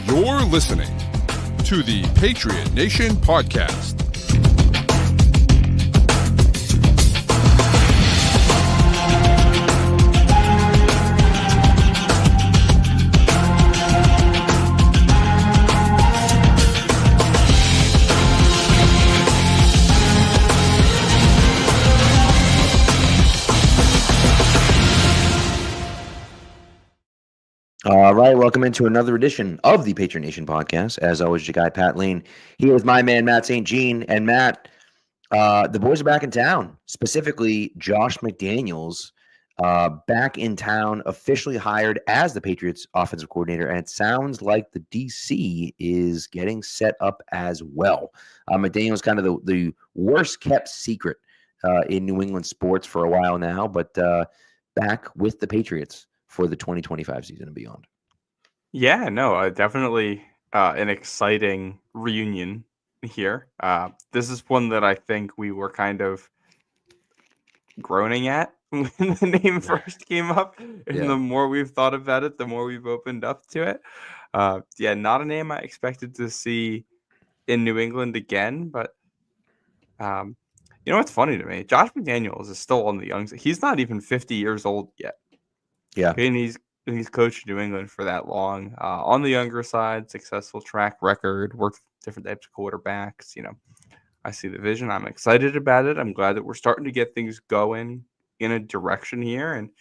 You're listening to the Patriot Nation podcast. All right, welcome into another edition of the Patriot Nation podcast. As always, your guy, Pat Lane, here with my man, Matt St. Jean. And Matt, the boys are back in town, specifically Josh McDaniels, back in town, officially hired as the Patriots offensive coordinator. And it sounds like the DC is getting set up as well. McDaniels kind of the worst kept secret in New England sports for a while now, but back with the Patriots for the 2025 season and beyond. Yeah, no, definitely an exciting reunion here. This is one that I think we were kind of groaning at when the name first came up. And the more we've thought about it, the more we've opened up to it. Not a name I expected to see in New England again, but you know what's funny to me? Josh McDaniels is still on the young side. He's not even 50 years old yet. Yeah. Okay, and he's coached New England for that long. On the younger side, successful track record, worked with different types of quarterbacks. You know, I see the vision. I'm excited about it. I'm glad that we're starting to get things going in a direction here. And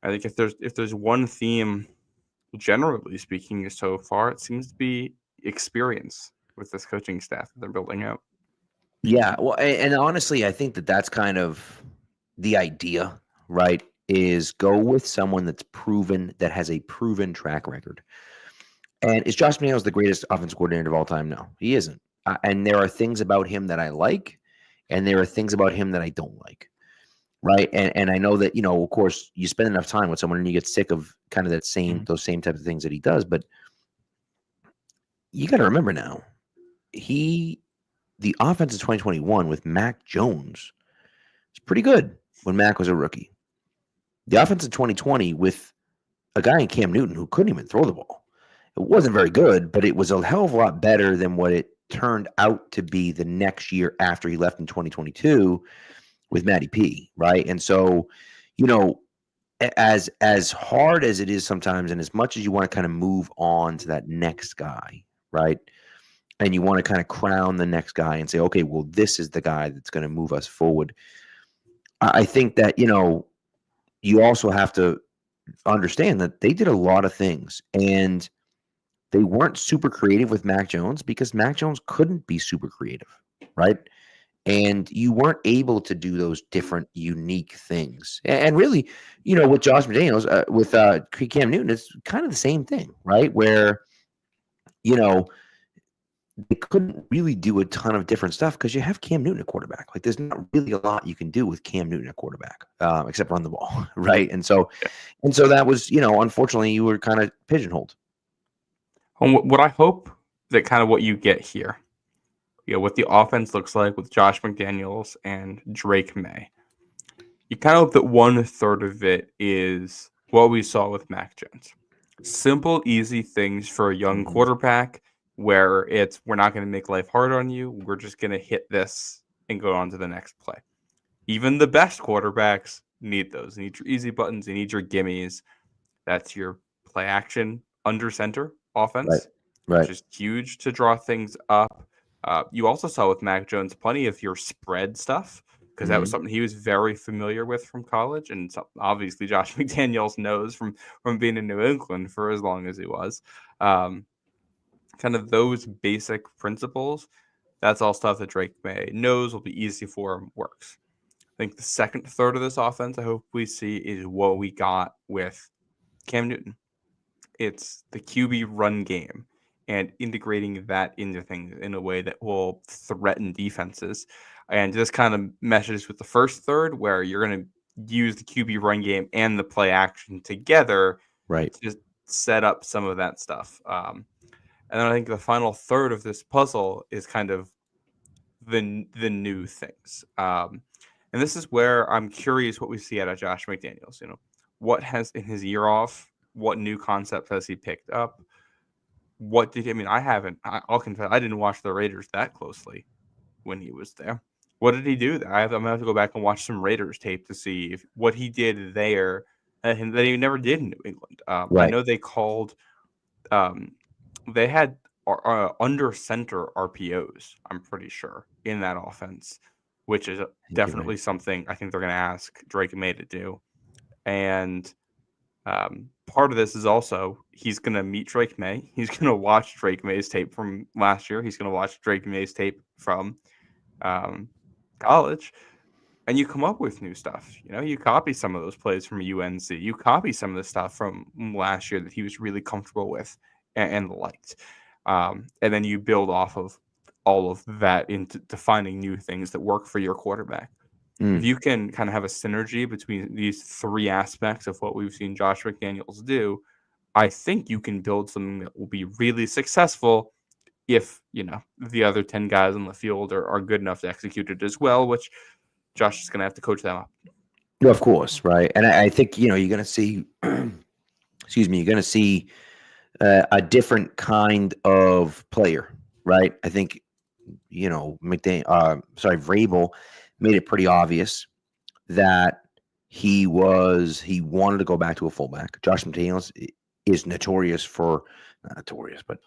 I think if there's one theme, generally speaking, so far, it seems to be experience with this coaching staff that they're building out. Yeah, well, and honestly, I think that's kind of the idea, right? Is go with someone that's proven, that has a proven track record. And is Josh McDaniels the greatest offensive coordinator of all time? No, he isn't. And there are things about him that I like, and there are things about him that I don't like, right? And I know that, you know, of course, you spend enough time with someone and you get sick of kind of those same types of things that he does. But you got to remember now, the offense of 2021 with Mac Jones is pretty good when Mac was a rookie. The offense of 2020 with a guy in Cam Newton who couldn't even throw the ball. It wasn't very good, but it was a hell of a lot better than what it turned out to be the next year after he left in 2022 with Matty P, right? And so, you know, as hard as it is sometimes, and as much as you want to kind of move on to that next guy, right? And you want to kind of crown the next guy and say, okay, well, this is the guy that's going to move us forward. I think that, you know, you also have to understand that they did a lot of things, and they weren't super creative with Mac Jones because Mac Jones couldn't be super creative, right? And you weren't able to do those different, unique things. And really, you know, with Josh McDaniels, with Cam Newton, it's kind of the same thing, right? Where, you know, they couldn't really do a ton of different stuff because you have Cam Newton at quarterback. Like, there's not really a lot you can do with Cam Newton at quarterback, except run the ball, right? And so that was, you know, unfortunately, you were kind of pigeonholed. What I hope that kind of what you get here, you know, what the offense looks like with Josh McDaniels and Drake May, you kind of hope that 1/3 of it is what we saw with Mac Jones. Simple, easy things for a young quarterback, where we're not going to make life hard on you. We're just going to hit this and go on to the next play. Even the best quarterbacks need those. You need your easy buttons. You need your gimmies. That's your play action under center offense, right. Which is huge to draw things up. You also saw with Mac Jones plenty of your spread stuff, because that was something he was very familiar with from college, and obviously Josh McDaniels knows from being in New England for as long as he was. Kind of those basic principles, that's all stuff that Drake May knows, will be easy for him, works. I think the second third of this offense I hope we see is what we got with Cam Newton. It's the QB run game and integrating that into things in a way that will threaten defenses. And this kind of meshes with the first third, where you're going to use the QB run game and the play action together, right, to just set up some of that stuff. And then I think the final third of this puzzle is kind of the new things. And this is where I'm curious what we see out of Josh McDaniels. You know, what has in his year off, what new concept has he picked up? what did I mean? I'll confess, I didn't watch the Raiders that closely when he was there. What did he do there? I'm gonna have to go back and watch some Raiders tape to see if what he did there that he never did in New England. I Right. know they called, they had under center RPOs. I'm pretty sure in that offense, which is definitely something I think they're gonna ask Drake May to do. And part of this is also he's going to meet Drake May. He's going to watch Drake May's tape from last year. He's going to watch Drake May's tape from college. And you come up with new stuff. You know, you copy some of those plays from UNC. You copy some of the stuff from last year that he was really comfortable with and liked. And then you build off of all of that into finding new things that work for your quarterback. If you can kind of have a synergy between these three aspects of what we've seen Josh McDaniels do, I think you can build something that will be really successful if, you know, the other 10 guys on the field are good enough to execute it as well, which Josh is going to have to coach them up. Of course, right. And I think, you know, you're going to see, excuse me, you're going to see a different kind of player, right? I think, you know, Vrabel made it pretty obvious that he wanted to go back to a fullback. Josh McDaniels is not notorious, but,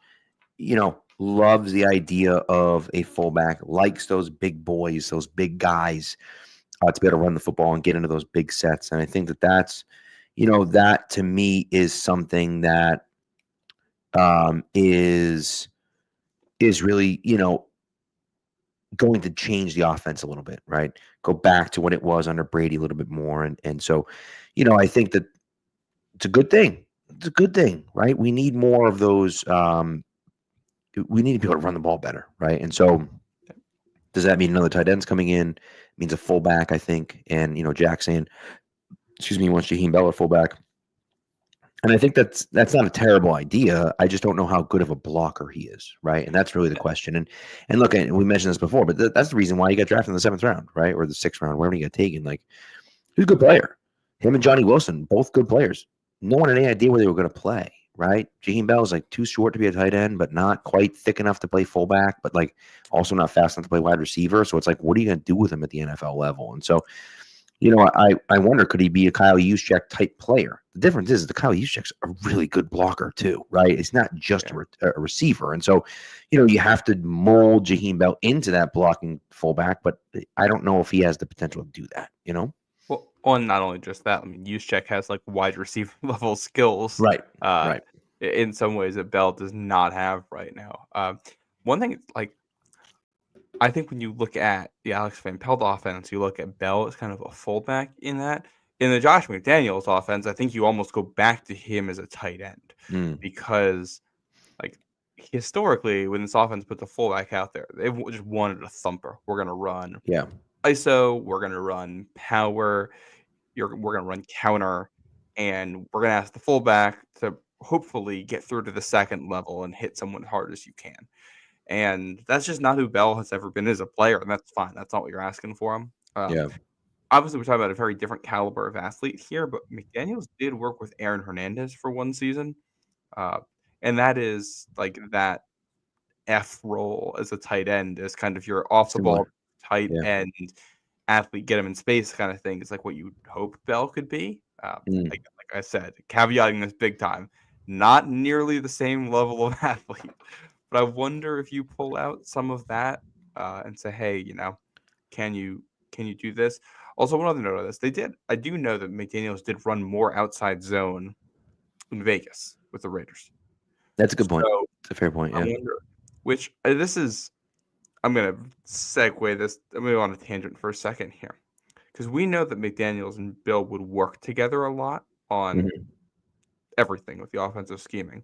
you know, loves the idea of a fullback, likes those big boys, those big guys to be able to run the football and get into those big sets. And I think that's, you know, that to me is something that is really, you know, going to change the offense a little bit, right? Go back to what it was under Brady a little bit more. And so, you know, I think that it's a good thing. It's a good thing, right? We need more of those. We need to be able to run the ball better, right? And so does that mean another tight end's coming in? It means a fullback, I think. And, you know, Jack saying, he wants Jaheim Bell at fullback. And I think that's not a terrible idea. I just don't know how good of a blocker he is, right? And that's really the question. And look, we mentioned this before, but that's the reason why he got drafted in the 7th round, right? Or the 6th round, wherever he got taken. Like, he's a good player. Him and Johnny Wilson, both good players. No one had any idea where they were going to play, right? Jaheim Bell is like too short to be a tight end, but not quite thick enough to play fullback, but like also not fast enough to play wide receiver. So it's like, what are you going to do with him at the NFL level? And so, you know, I wonder, could he be a Kyle Juszczyk type player? The difference is the Kyle Juszczyk's a really good blocker too, right? It's not just a receiver. And so, you know, you have to mold Jaheim Bell into that blocking fullback, but I don't know if he has the potential to do that, you know? Well, and not only just that, I mean, Juszczyk has like wide receiver level skills. Right. Right. In some ways that Bell does not have right now. One thing, like, I think when you look at the Alex Van Pelt offense, you look at Bell as kind of a fullback in that. In the Josh McDaniels offense, I think you almost go back to him as a tight end because, like, historically, when this offense put the fullback out there, they just wanted a thumper. We're going to run ISO. We're going to run power. We're going to run counter. And we're going to ask the fullback to hopefully get through to the second level and hit someone hard as you can. And that's just not who Bell has ever been as a player, and that's fine. That's not what you're asking for him. Obviously, we're talking about a very different caliber of athlete here, but McDaniels did work with Aaron Hernandez for one season, and that is like that F role as a tight end is kind of your off-the-ball tight end athlete, get him in space kind of thing. It's like what you hope Bell could be. Like I said, caveating this big time, not nearly the same level of athlete. But I wonder if you pull out some of that and say, hey, you know, can you do this? Also, one other note on this, I do know that McDaniels did run more outside zone in Vegas with the Raiders. That's a good point. So It's a fair point. Yeah. I wonder, which I'm going to segue this. I'm going to go on a tangent for a second here. Because we know that McDaniels and Bill would work together a lot on everything with the offensive scheming.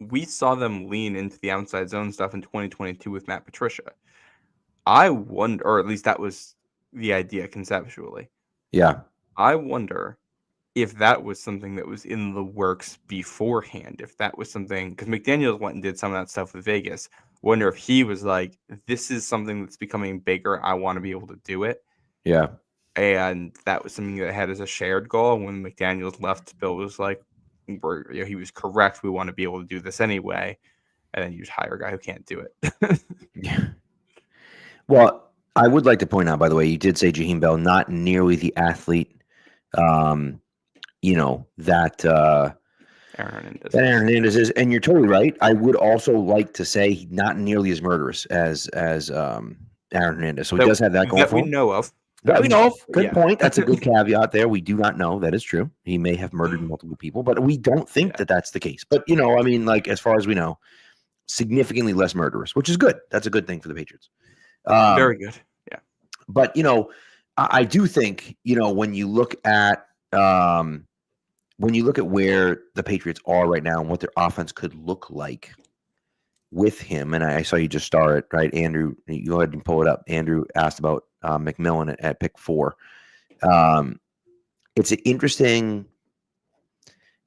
We saw them lean into the outside zone stuff in 2022 with Matt Patricia. I wonder, or at least that was the idea conceptually. Yeah. I wonder if that was something that was in the works beforehand, if that was something, because McDaniels went and did some of that stuff with Vegas. Wonder if he was like, this is something that's becoming bigger. I want to be able to do it. Yeah. And that was something that had as a shared goal. And when McDaniels left, Bill was like, he was correct. We want to be able to do this anyway, and then you just hire a guy who can't do it. Yeah. Well, I would like to point out, by the way, you did say Jaheim Bell, not nearly the athlete, that Aaron Hernandez is, and you're totally right. I would also like to say not nearly as murderous as Aaron Hernandez. So he does have that going for him. We know of. That we know of. Good Yeah. point. That's a good caveat there. We do not know. That is true. He may have murdered multiple people, but we don't think that that's the case. But, as far as we know, significantly less murderous, which is good. That's a good thing for the Patriots. Very good. Yeah. But, I do think, when you look at where the Patriots are right now and what their offense could look like with him, and I saw you just start it, right? Andrew, you go ahead and pull it up. Andrew asked about McMillan at pick 4. It's interesting,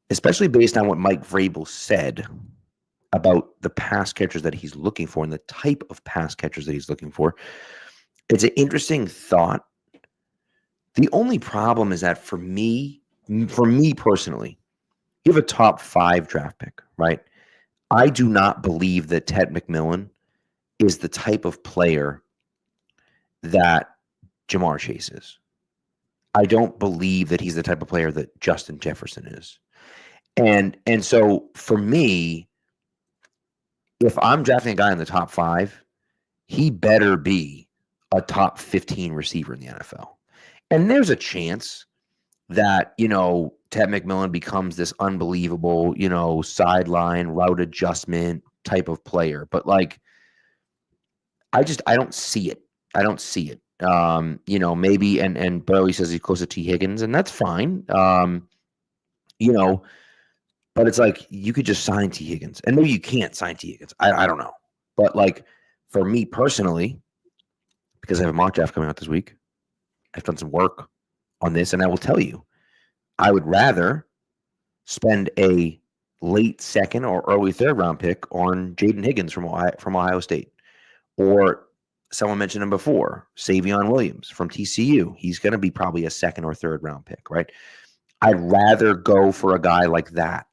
especially based on what Mike Vrabel said about the pass catchers that he's looking for and the type of pass catchers that he's looking for. It's an interesting thought. The only problem is that for me personally, you have a top 5 draft pick, right? I do not believe that Ted McMillan is the type of player that Jamar Chase is. I don't believe that he's the type of player that Justin Jefferson is. And so for me, if I'm drafting a guy in the top 5, he better be a top 15 receiver in the NFL. And there's a chance that, Ted McMillan becomes this unbelievable, sideline route adjustment type of player. But I don't see it. I don't see it. Maybe, and Burley says he's close to T. Higgins, and that's fine. But it's like you could just sign T. Higgins, and maybe you can't sign T. Higgins. I don't know. But for me personally, because I have a mock draft coming out this week, I've done some work on this, and I will tell you, I would rather spend a late second or early third round pick on Jaden Higgins from Ohio State, or someone mentioned him before, Savion Williams from TCU. He's going to be probably a second or third round pick, right? I'd rather go for a guy like that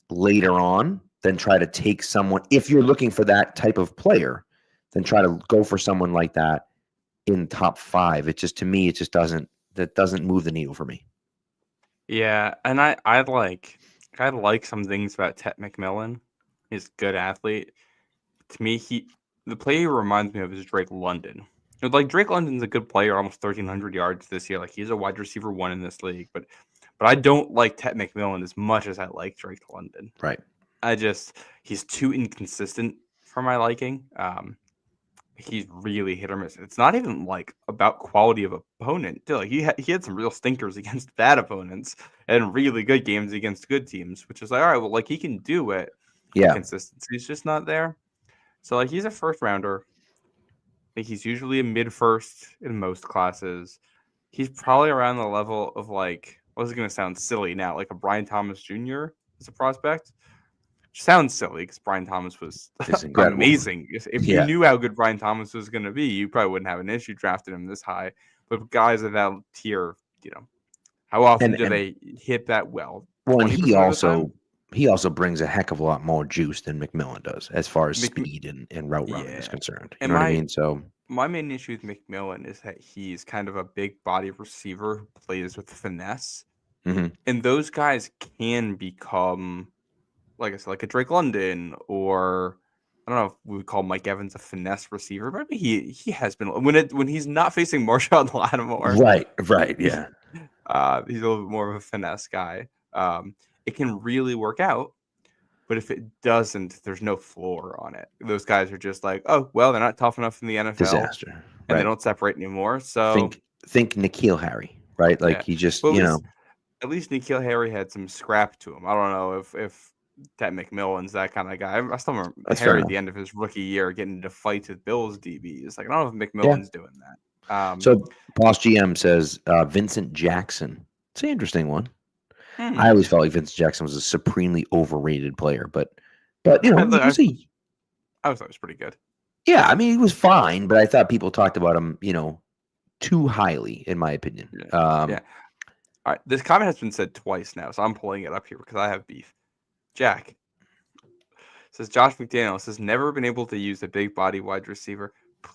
later on than try to take someone. If you're looking for that type of player, then try to go for someone like that in top 5. It just, to me, it just doesn't move the needle for me. Yeah, and I like some things about Ted McMillan. He's a good athlete. To me, the player he reminds me of is Drake London. Drake London's a good player, almost 1,300 yards this year. He's a wide receiver 1 in this league, but I don't like Ted McMillan as much as I like Drake London. Right. He's too inconsistent for my liking. He's really hit or miss. It's not even about quality of opponent. He had some real stinkers against bad opponents and really good games against good teams, which is all right. Well, he can do it. Yeah. Consistency's just not there. So he's a first rounder. I think he's usually a mid-first in most classes. He's probably around the level of this is going to sound silly now, a Brian Thomas Jr. as a prospect. Sounds silly because Brian Thomas was amazing. If you knew how good Brian Thomas was going to be, you probably wouldn't have an issue drafting him this high. But guys of that tier, how often do they hit that well? Well, and he also brings a heck of a lot more juice than McMillan does as far as speed and route running is concerned. You know what I mean? So my main issue with McMillan is that he's kind of a big body receiver who plays with finesse. Mm-hmm. And those guys can become, like I said, like a Drake London, or I don't know if we would call Mike Evans a finesse receiver. Maybe he has been when he's not facing Marshawn Lattimore. Right, yeah. He's a little bit more of a finesse guy. It can really work out, but if it doesn't, there's no floor on it. Those guys are just they're not tough enough in the NFL. Disaster. And they don't separate anymore. So think N'Keal Harry, right? He just, At least N'Keal Harry had some scrap to him. I don't know if Ted McMillan's that kind of guy. I still remember Harry at the end of his rookie year getting into fights with Bills DBs. I don't know if McMillan's doing that. So Boss GM says Vincent Jackson. It's an interesting one. I always felt like Vincent Jackson was a supremely overrated player, but I thought it was pretty good. Yeah, I mean, he was fine, but I thought people talked about him, too highly, in my opinion. All right, this comment has been said twice now, so I'm pulling it up here because I have beef. Jack says Josh McDaniels has never been able to use a big body wide receiver.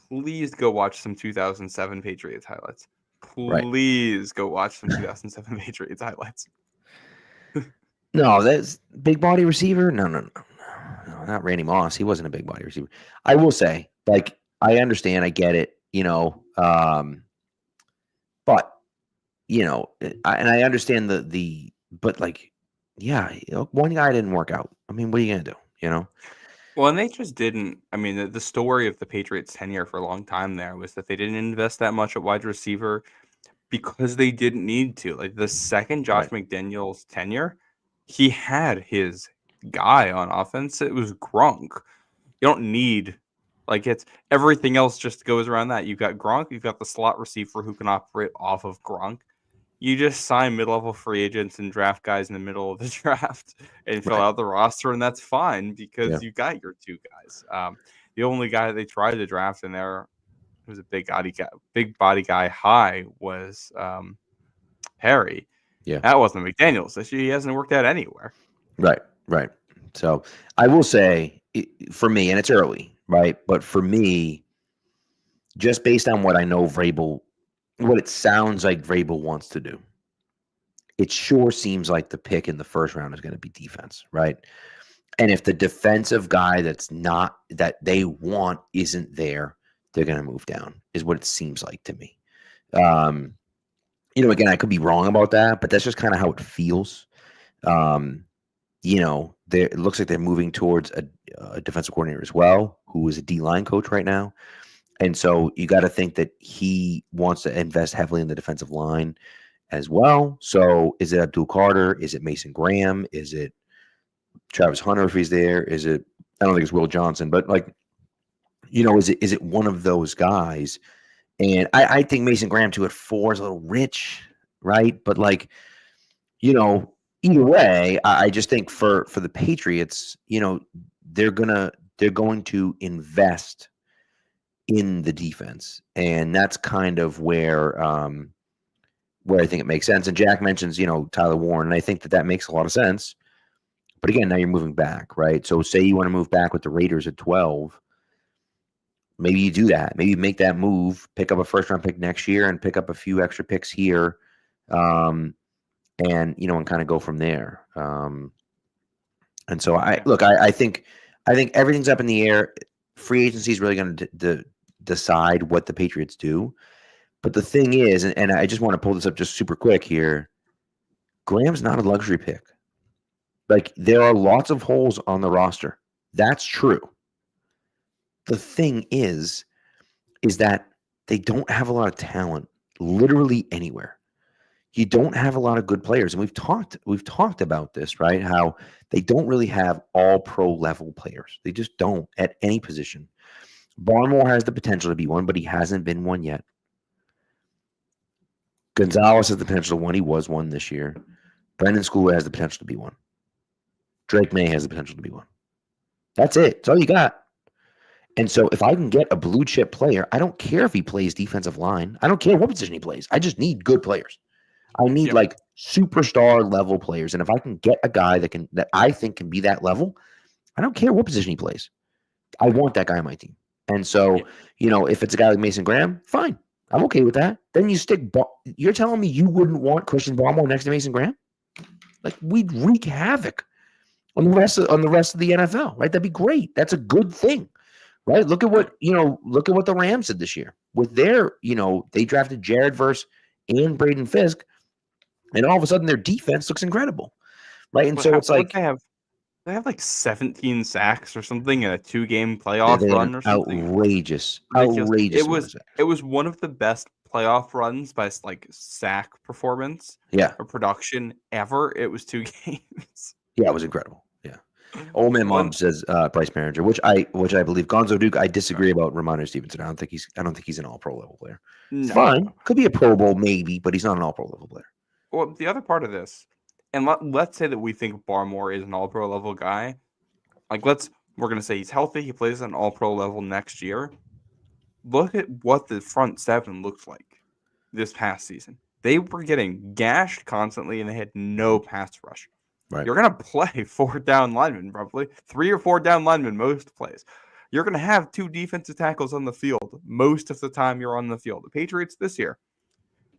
Please go watch some 2007 Patriots highlights. Right. Please go watch some 2007 Patriots highlights. No, that's big body receiver. No, not Randy Moss. He wasn't a big body receiver. I will say, like, I understand, I get it, but and I understand but like, yeah, one guy didn't work out. I mean, what are you gonna do? Well, and they just didn't. I mean, the story of the Patriots' tenure for a long time there was that they didn't invest that much at wide receiver because they didn't need to. Like the second Josh Right. McDaniels' tenure, he had his guy on offense. It was Gronk. You don't need it's everything else just goes around that. You've got Gronk, you've got the slot receiver who can operate off of Gronk. You just sign mid-level free agents and draft guys in the middle of the draft and fill Right. out the roster, and that's fine because Yeah. you got your two guys. The only guy they tried to draft in there who was a big body guy high was Harry. Yeah. That wasn't McDaniels this year. He hasn't worked out anywhere. Right. So I will say, for me, and it's early, right? But for me, just based on what I know Vrabel, what it sounds like Vrabel wants to do, it sure seems like the pick in the first round is going to be defense, right? And if the defensive guy that they want isn't there, they're going to move down, is what it seems like to me. Again, I could be wrong about that, but that's just kind of how it feels. It looks like they're moving towards a defensive coordinator as well, who is a D-line coach right now. And so you got to think that he wants to invest heavily in the defensive line as well. So is it Abdul Carter? Is it Mason Graham? Is it Travis Hunter if he's there? Is it, I don't think it's Will Johnson, but is it one of those guys? And I think Mason Graham 2 at 4 is a little rich, right? But either way, I just think for the Patriots, they're going to invest in the defense, and that's kind of where I think it makes sense. And Jack mentions Tyler Warren, and I think that makes a lot of sense. But again, now you're moving back, right? So say you want to move back with the Raiders at 12. Maybe you do that. Maybe you make that move, pick up a first-round pick next year, and pick up a few extra picks here, and kind of go from there. And so I think everything's up in the air. Free agency is really going to decide what the Patriots do. But the thing is, and I just want to pull this up just super quick here, Graham's not a luxury pick. Like, there are lots of holes on the roster. That's true. The thing is that they don't have a lot of talent literally anywhere. You don't have a lot of good players. And we've talked about this, right? How they don't really have all pro level players. They just don't at any position. Barmore has the potential to be one, but he hasn't been one yet. Gonzalez has the potential to one. He was one this year. Brendan Schooler has the potential to be one. Drake May has the potential to be one. That's it. That's all you got. And so if I can get a blue chip player, I don't care if he plays defensive line. I don't care what position he plays. I just need good players. I need superstar level players. And if I can get a guy that I think can be that level, I don't care what position he plays. I want that guy on my team. And so, if it's a guy like Mason Graham, fine. I'm okay with that. Then you stick. You're telling me you wouldn't want Christian Barmore next to Mason Graham? Like, we'd wreak havoc on the rest of the NFL, right? That'd be great. That's a good thing, right? Look at what the Rams did this year with their. They drafted Jared Verse and Braden Fisk, and all of a sudden their defense looks incredible, right? And so it's like they have like 17 sacks or something in a 2-game playoff run or something. Outrageous. It was one of the best playoff runs by sack performance or production ever. It was 2 games. Yeah, it was incredible. Yeah. Old Man Mom says Bryce Behringer, which I believe. Gonzo Duke, I disagree about Ramondre Stevenson. I don't think he's an all pro level player. It's fine. Could be a Pro Bowl maybe, but he's not an all pro level player. Well, the other part of this, and let's say that we think Barmore is an all-pro level guy. We're going to say he's healthy. He plays at an all-pro level next year. Look at what the front seven looked like this past season. They were getting gashed constantly, and they had no pass rush. Right. You're going to play 4 down linemen, probably 3 or 4 down linemen most plays. You're going to have 2 defensive tackles on the field most of the time you're on the field. The Patriots this year,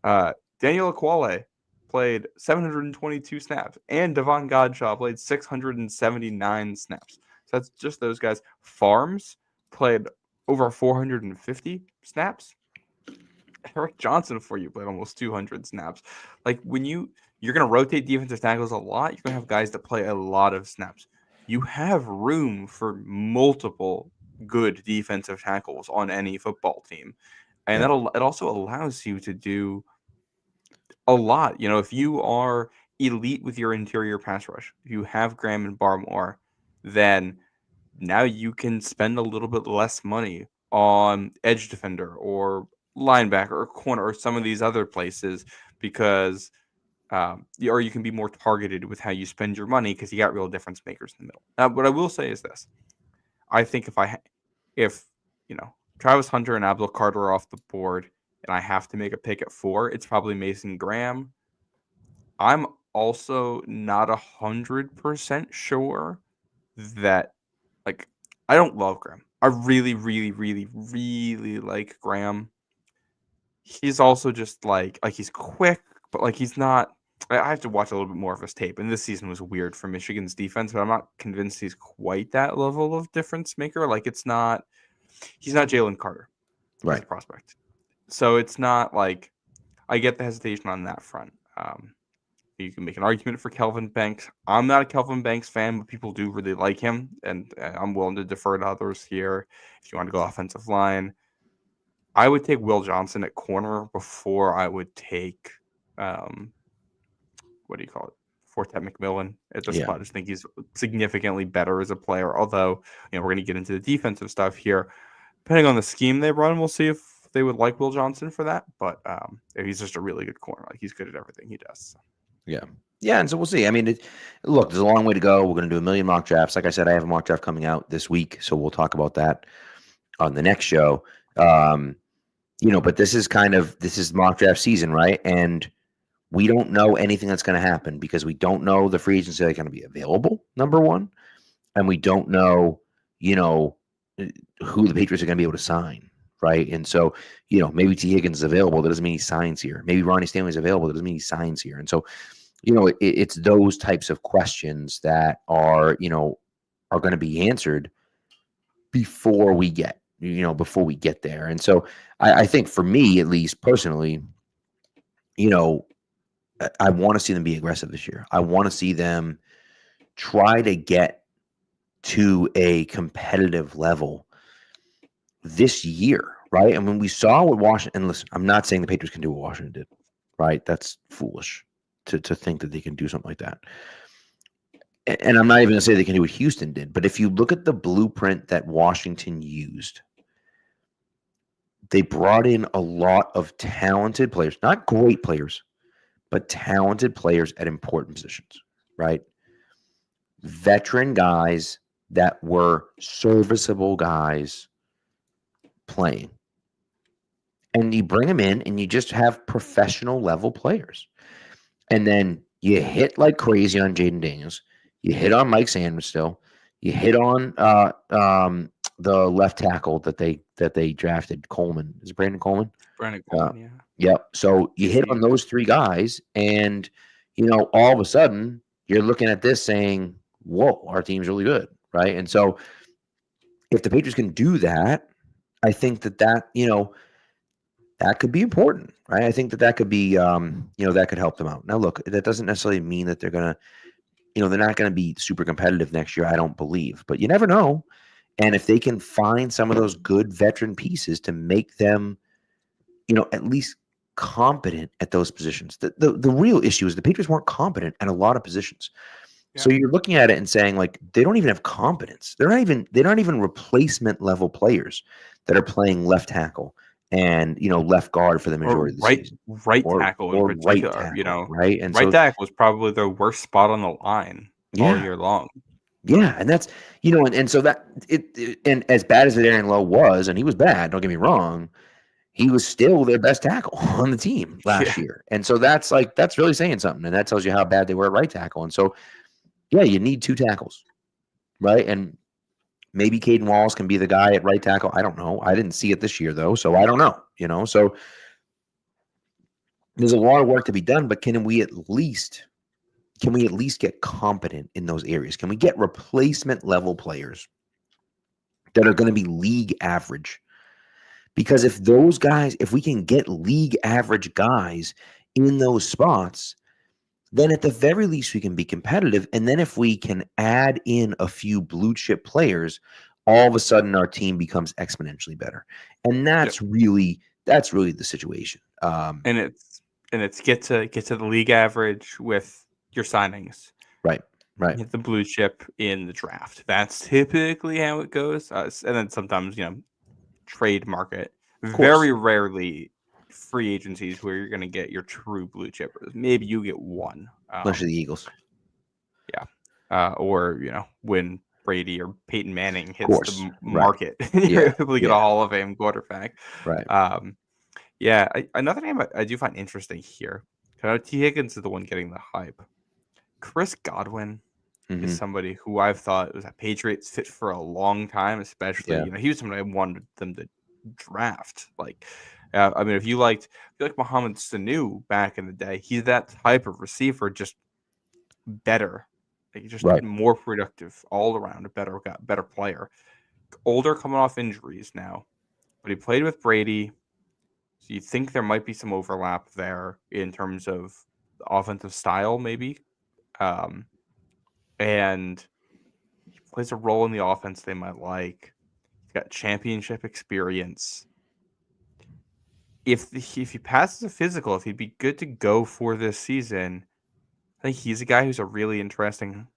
Daniel Akwale played 722 snaps, and Devon Godshaw played 679 snaps. So that's just those guys. Farms played over 450 snaps. Eric Johnson for you played almost 200 snaps. Like when you're going to rotate defensive tackles a lot, you're going to have guys that play a lot of snaps. You have room for multiple good defensive tackles on any football team. And it also allows you to do a lot. If you are elite with your interior pass rush, if you have Graham and Barmore, then now you can spend a little bit less money on edge defender or linebacker or corner or some of these other places because or you can be more targeted with how you spend your money because you got real difference makers in the middle. Now, what I will say is this. I think if Travis Hunter and Abdul Carter are off the board and I have to make a pick at 4, it's probably Mason Graham. I'm also not 100% sure that, I don't love Graham. I really, really, really, really like Graham. He's also just he's quick, but he's not. I have to watch a little bit more of his tape. And this season was weird for Michigan's defense, but I'm not convinced he's quite that level of difference maker. He's not Jalen Carter, as a prospect. So it's not I get the hesitation on that front. You can make an argument for Kelvin Banks. I'm not a Kelvin Banks fan, but people do really like him, and I'm willing to defer to others here. If you want to go offensive line, I would take Will Johnson at corner before I would take what do you call it? Fortet McMillan at this spot. I just think he's significantly better as a player. Although, we're going to get into the defensive stuff here. Depending on the scheme they run, we'll see if they would like Will Johnson for that. But he's just a really good corner. He's good at everything he does. So. Yeah, and so we'll see. I mean, look, there's a long way to go. We're going to do a million mock drafts. Like I said, I have a mock draft coming out this week, so we'll talk about that on the next show. But this is mock draft season, right? And we don't know anything that's going to happen because we don't know the free agents that are going to be available, number one, and we don't know, who the Patriots are going to be able to sign, right? And so, maybe T. Higgins is available. That doesn't mean he signs here. Maybe Ronnie Stanley is available. That doesn't mean he signs here. And so, it's those types of questions that are going to be answered before we get there. And so I think for me, at least personally, I want to see them be aggressive this year. I want to see them try to get to a competitive level this year, right? And when we saw what Washington, and listen, I'm not saying the Patriots can do what Washington did, right? That's foolish to think that they can do something like that. And I'm not even going to say they can do what Houston did, but if you look at the blueprint that Washington used, they brought in a lot of talented players, not great players, but talented players at important positions, right? Veteran guys that were serviceable guys playing. And you bring them in and you just have professional level players. And then you hit like crazy on Jaden Daniels. You hit on Mike Sanders still. You hit on the left tackle that they drafted, Coleman. Is it Brandon Coleman? Brandon Coleman, yeah. Yep. So you hit on those 3 guys, and all of a sudden you're looking at this saying, "Whoa, our team's really good," right? And so if the Patriots can do that, I think that could be important, right? I think that could be that could help them out. Now, look, that doesn't necessarily mean that they're gonna, they're not gonna be super competitive next year. I don't believe, but you never know. And if they can find some of those good veteran pieces to make them, at least competent at those positions. The real issue is the Patriots weren't competent at a lot of positions. Yeah. So you're looking at it and saying, they don't even have competence. They're not even replacement level players that are playing left tackle and left guard for the majority of the season. Right tackle in particular, right tackle, right? And right tackle was probably their worst spot on the line all year long. Yeah, and that's and so that and as bad as Adarian Lowe was, and he was bad, don't get me wrong, he was still their best tackle on the team last year. And so that's really saying something. And that tells you how bad they were at right tackle. And so, yeah, you need 2 tackles, right? And maybe Caden Wallace can be the guy at right tackle. I don't know. I didn't see it this year, though, so I don't know, So there's a lot of work to be done, but can we at least get competent in those areas? Can we get replacement level players that are going to be league average? Because if we can get league average guys in those spots, then at the very least we can be competitive. And then if we can add in a few blue chip players, all of a sudden our team becomes exponentially better. And that's really the situation. And it's get to the league average with your signings. Right. Hit the blue chip in the draft. That's typically how it goes. And then sometimes, trade market. Very rarely free agencies where you're going to get your true blue chippers. Maybe you get one. Especially the Eagles. Yeah. Or, when Brady or Peyton Manning hits the market. Right. You're able to get a Hall of Fame quarterback. Right. Another name I do find interesting here. T. Higgins is the one getting the hype. Chris Godwin is somebody who I've thought was a Patriots fit for a long time, especially, he was somebody I wanted them to draft. If you liked Mohamed Sanu back in the day, he's that type of receiver, just better, more productive all around, a better player. Older, coming off injuries now, but he played with Brady, so you think there might be some overlap there in terms of the offensive style, maybe, and he plays a role in the offense they might like. He's got championship experience. If he passes a physical, if he'd be good to go for this season, I think he's a guy who's a really interesting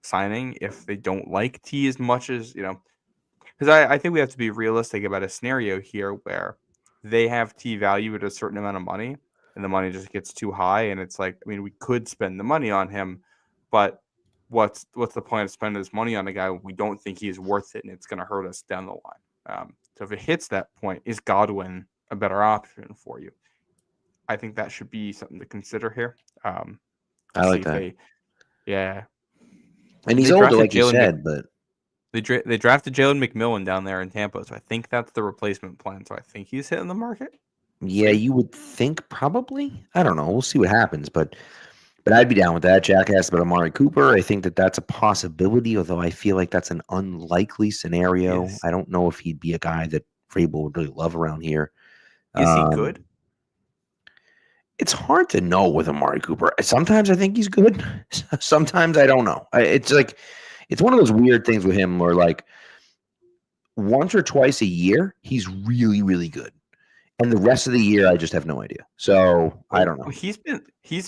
signing. If they don't like T as much as, because I think we have to be realistic about a scenario here where they have T value at a certain amount of money and the money just gets too high. And it's we could spend the money on him, but what's the point of spending this money on a guy we don't think he's worth it and it's going to hurt us down the line? So if it hits that point, is Godwin a better option for you? I think that should be something to consider here. I like that. And he's older, like you said, but they drafted Jalen McMillan down there in Tampa, so I think that's the replacement plan. So I think he's hitting the market. Yeah, you would think probably. I don't know. We'll see what happens, but I'd be down with that. Jack asked about Amari Cooper. I think that's a possibility, although I feel like that's an unlikely scenario. Yes. I don't know if he'd be a guy that Vrabel would really love around here. Is he good? It's hard to know with Amari Cooper. Sometimes I think he's good. Sometimes I don't know. It's one of those weird things with him where once or twice a year, he's really, really good. And the rest of the year, I just have no idea. So I don't know. He's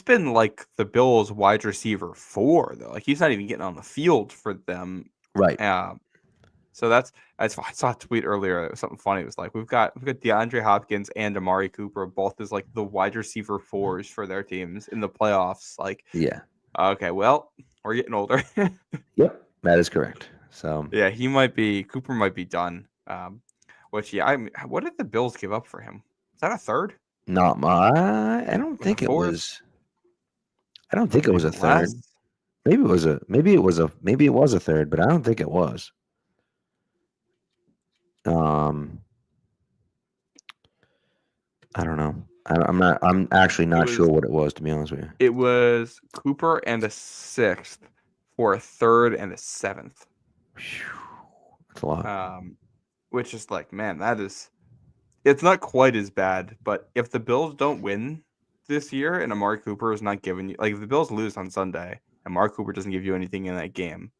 been like the Bills' wide receiver 4 though. He's not even getting on the field for them. Right. So I saw a tweet earlier. It was something funny. It was we've got DeAndre Hopkins and Amari Cooper both as the wide receiver 4s for their teams in the playoffs. Yeah. Okay, well, we're getting older. Yep, that is correct. So yeah, Cooper might be done. What did the Bills give up for him? Is that a third? Not my. I don't think it was. I don't think it was a third. Maybe it was a third, but I don't think it was. I don't know. I'm actually not sure what it was, to be honest with you. It was Cooper and a 6th for a 3rd and a 7th. That's a lot. Which is man, it's not quite as bad, but if the Bills don't win this year and Amari Cooper is not giving you, if the Bills lose on Sunday and Amari Cooper doesn't give you anything in that game,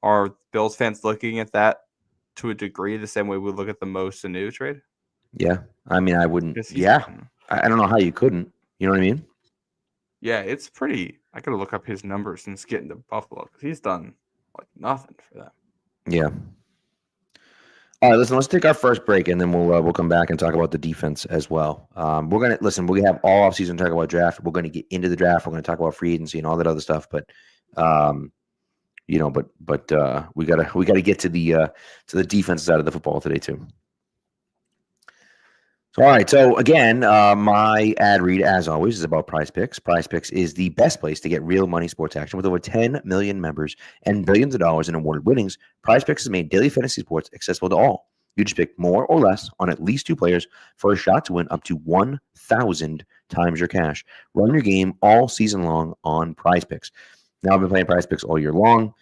are Bills fans looking at that to a degree the same way we look at the Mo Sanu trade? Yeah. I mean, I wouldn't. Yeah. I don't know how you couldn't. You know what I mean? Yeah, it's pretty. I got to look up his numbers since getting to Buffalo because he's done nothing for them. Yeah. All right, listen, let's take our first break, and then we'll come back and talk about the defense as well. We're going to we have all offseason to talk about draft. We're going to get into the draft. We're going to talk about free agency and all that other stuff. But, we got to get to the defense side of the football today too. All right. So again, my ad read, as always, is about Prize Picks. Prize Picks is the best place to get real money sports action with over 10 million members and billions of dollars in awarded winnings. Prize Picks has made daily fantasy sports accessible to all. You just pick more or less on at least two players for a shot to win up to 1,000 times your cash. Run your game all season long on Prize Picks. Now, I've been playing Prize Picks all year long.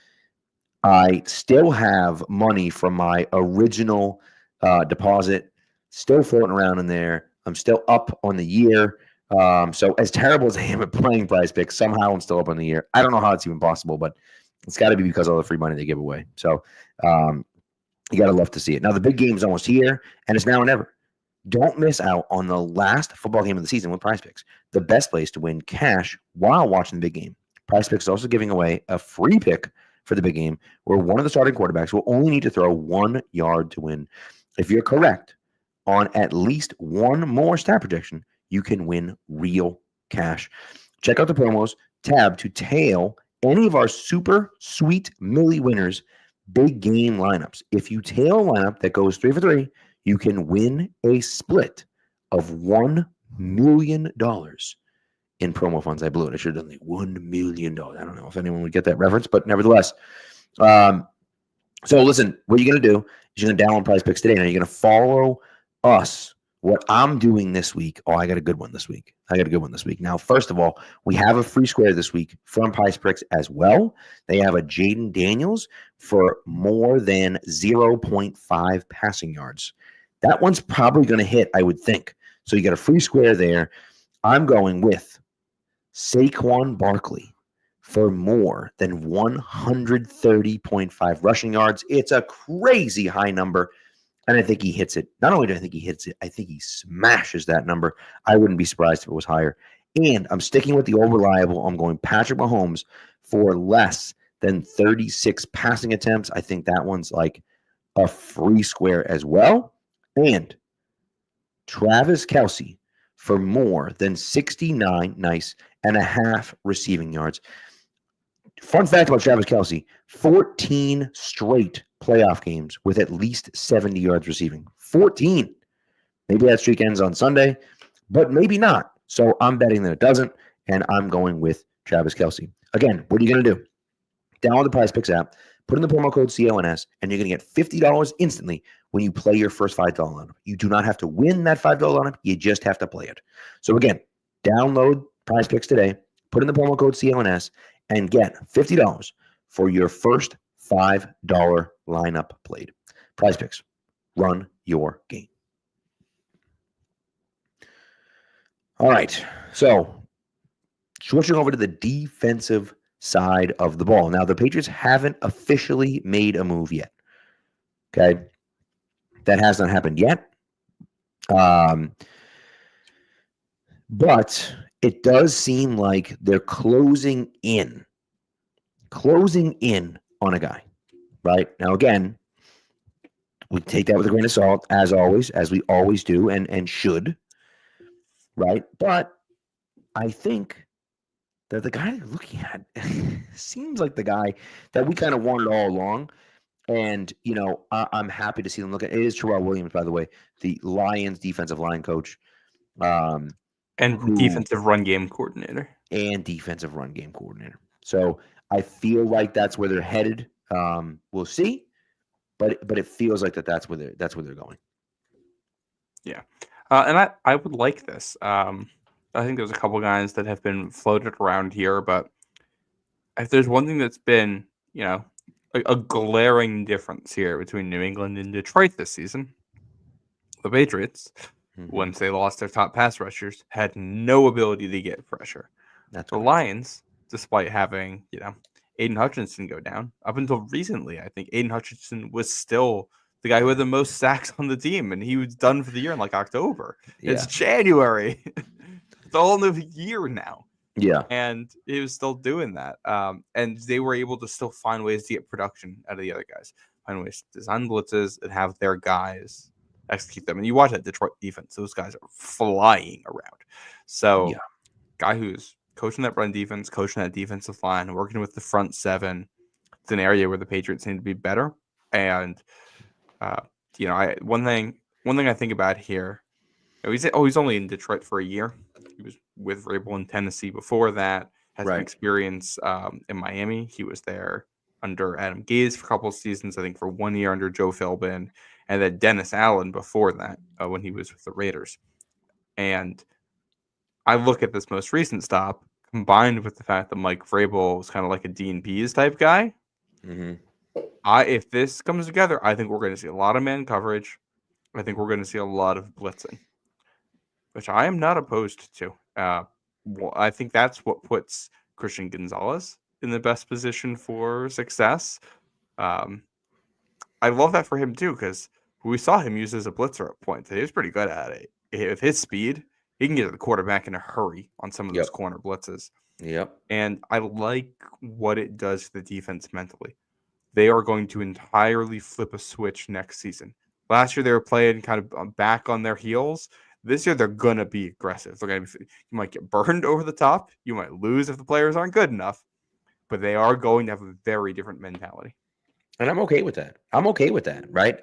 I still have money from my original deposit still floating around in there. I'm still up on the year. So as terrible as I am at playing Prize Picks, somehow I'm still up on the year. I don't know how it's even possible, but it's got to be because of all the free money they give away. So um, you got to love to see it. Now the big game's almost here, and it's now or never. Don't miss out on the last football game of the season with Prize Picks, the best place to win cash while watching the big game. Prize Picks is also giving away a free pick for the big game where one of the starting quarterbacks will only need to throw 1 yard to win. If you're correct on at least one more stat projection, you can win real cash. Check out the promos tab to tail any of our super sweet Millie winners big game lineups. If you tail a lineup that goes 3 for 3, you can win a split of $1 million in promo funds. I blew it. I should have done the $1 million. I don't know if anyone would get that reference, but nevertheless. So listen, what you're going to do is you're going to download Prize Picks today. Now you're going to follow us. What I'm doing this week. Oh, I got a good one this week. Now, first of all, we have a free square this week from Prize Picks as well. They have a Jaden Daniels for more than 0.5 passing yards. That one's probably going to hit, I would think. So you got a free square there. I'm going with Saquon Barkley for more than 130.5 rushing yards. It's a crazy high number, and I think he hits it. Not only do I think he hits it, I think he smashes that number. I wouldn't be surprised if it was higher. And I'm sticking with the old reliable. I'm going Patrick Mahomes for less than 36 passing attempts. I think that one's like a free square as well. And Travis Kelce for more than 69.5 receiving yards. Fun fact about Travis Kelce, 14 straight playoff games with at least 70 yards receiving. 14. Maybe that streak ends on Sunday, but maybe not. So I'm betting that it doesn't, and I'm going with Travis Kelce. Again, what are you going to do? Download the Prize Picks app, put in the promo code CONS, and you're going to get $50 instantly when you play your first $5 lineup. You do not have to win that $5 lineup. You just have to play it. So again, download Prize Picks today, put in the promo code CONS, and get $50 for your first $5 lineup played. Prize Picks. Run your game. All right. So switching over to the defensive side of the ball. Now, the Patriots haven't officially made a move yet. Okay. That has not happened yet. But it does seem like they're closing in on a guy, right? Now, again, we take that with a grain of salt, as always, as we always do and should, right? But I think that the guy they're looking at seems like the guy that we kind of wanted all along. And, you know, I'm happy to see them look at it. It is Terrell Williams, by the way, the Lions defensive line coach. And defensive run game coordinator. So I feel like that's where they're headed. We'll see, but it feels like that's where they're going. Yeah, and I would like this. I think there's a couple guys that have been floated around here, but if there's one thing that's been, you know, a glaring difference here between New England and Detroit this season, the Patriots, once they lost their top pass rushers, had no ability to get pressure. That's the Lions, despite having, you know, Aiden Hutchinson go down, up until recently, I think Aiden Hutchinson was still the guy who had the most sacks on the team, and he was done for the year in like October. Yeah. It's January. It's a whole new year now. Yeah. And he was still doing that. And they were able to still find ways to get production out of the other guys, find ways to design blitzes and have their guys execute them. And you watch that Detroit defense, those guys are flying around. So, guy who's coaching that run defense, coaching that defensive line, working with the front seven, it's an area where the Patriots need to be better. And, you know, one thing I think about here He's only in Detroit for a year. He was with Vrabel in Tennessee before that. Has some Right. experience in Miami. He was there under Adam Gase for a couple of seasons. I think for 1 year under Joe Philbin, and then Dennis Allen before that when he was with the Raiders. And I look at this most recent stop combined with the fact that Mike Vrabel was kind of like a D&P's type guy. Mm-hmm. If this comes together, I think we're going to see a lot of man coverage. I think we're going to see a lot of blitzing, which I am not opposed to. I think that's what puts Christian Gonzalez in the best position for success. Um, I love that for him too, because we saw him use as a blitzer at points. He was pretty good at it. With his speed, he can get to the quarterback in a hurry on some of those Yep. corner blitzes. Yep. And I like what it does to the defense mentally. They are going to entirely flip a switch next season. Last year, they were playing kind of back on their heels. This year, they're going to be aggressive. They're going to be, you might get burned over the top. You might lose if the players aren't good enough. But they are going to have a very different mentality. And I'm okay with that. I'm okay with that, right?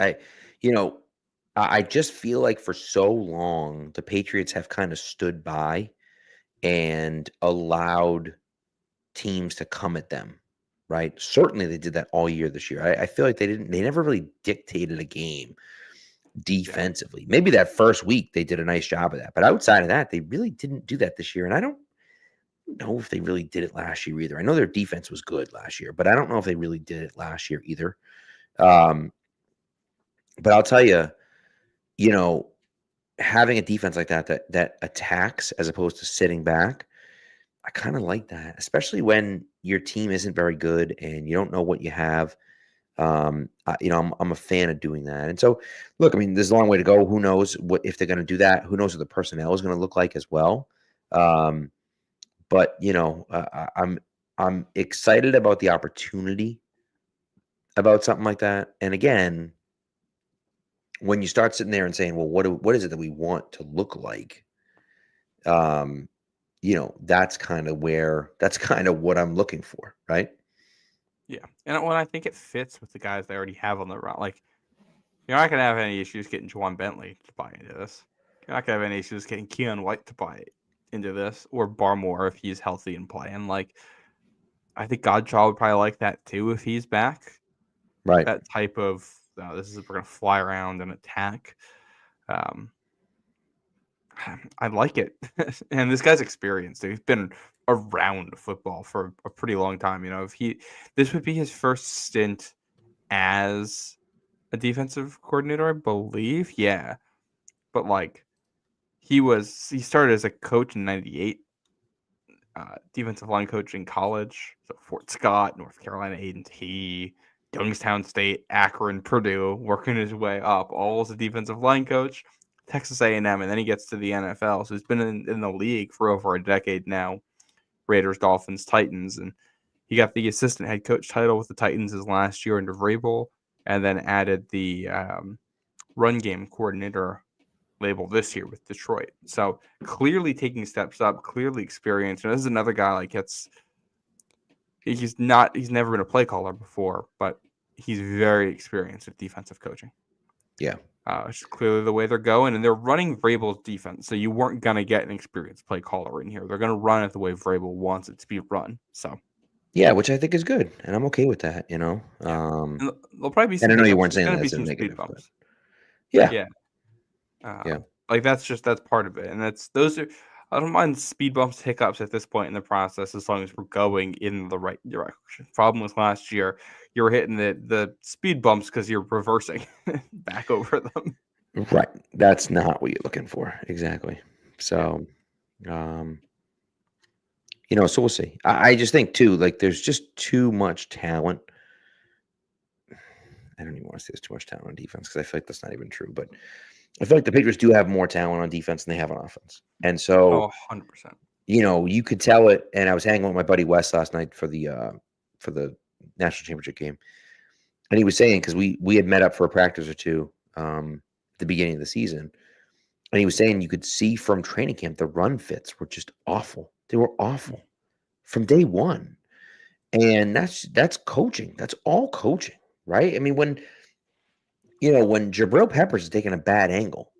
I just feel like for so long the Patriots have kind of stood by and allowed teams to come at them, right? Certainly they did that all year this year. I feel like they never really dictated a game defensively. Maybe that first week they did a nice job of that, but outside of that, they really didn't do that this year. And I don't know if they really did it last year either. I know their defense was good last year, but I don't know if they really did it last year either. But I'll tell you, having a defense like that attacks as opposed to sitting back, I kind of like that, especially when your team isn't very good and you don't know what you have. I'm a fan of doing that. And so, look, I mean, there's a long way to go. Who knows what if they're going to do that? Who knows what the personnel is going to look like as well? But I'm excited about the opportunity about something like that. And again, when you start sitting there and saying, well, what is it that we want to look like? That's kind of what I'm looking for, right? Yeah. And when I think it fits with the guys they already have on the run, like, you're not going to have any issues getting Juwan Bentley to buy into this. You're not going to have any issues getting Keon White to buy into this, or Barmore if he's healthy and playing. Like, I think Godshaw would probably like that too if he's back. Right. That type of, we're going to fly around and attack. I like it. And this guy's experienced. He's been around football for a pretty long time. This would be his first stint as a defensive coordinator, I believe. Yeah. But he started as a coach in 98, defensive line coach in college. So Fort Scott, North Carolina A&T, Youngstown State, Akron, Purdue, working his way up, all as a defensive line coach. Texas A&M, and then he gets to the NFL. So he's been in the league for over a decade now. Raiders, Dolphins, Titans, and he got the assistant head coach title with the Titans his last year under Vrabel, and then added the run game coordinator label this year with Detroit. So clearly taking steps up, clearly experienced. And this is another guy he's never been a play caller before, but he's very experienced with defensive coaching. Yeah. It's clearly the way they're going, and they're running Vrabel's defense. So you weren't going to get an experienced play caller in here. They're going to run it the way Vrabel wants it to be run. So yeah, which I think is good, and I'm okay with that. Yeah. And there'll probably be some. And I know you hiccups. weren't There's saying gonna that be as a some negative, speed bumps. yeah. Yeah. Yeah. That's part of it, and those are. I don't mind speed bumps, hiccups at this point in the process, as long as we're going in the right direction. Problem was last year, you were hitting the speed bumps because you're reversing back over them. Right. That's not what you're looking for. Exactly. So, so we'll see. I just think too, there's just too much talent. I don't even want to say there's too much talent on defense because I feel like that's not even true. But I feel like the Patriots do have more talent on defense than they have on offense. And so, 100%. You could tell it. And I was hanging with my buddy Wes last night for the national championship game, and he was saying, because we had met up for a practice or two at the beginning of the season, and he was saying you could see from training camp the run fits were just awful. They were awful from day one, and that's coaching. That's all coaching, right? I mean, when Jabril Peppers is taking a bad angle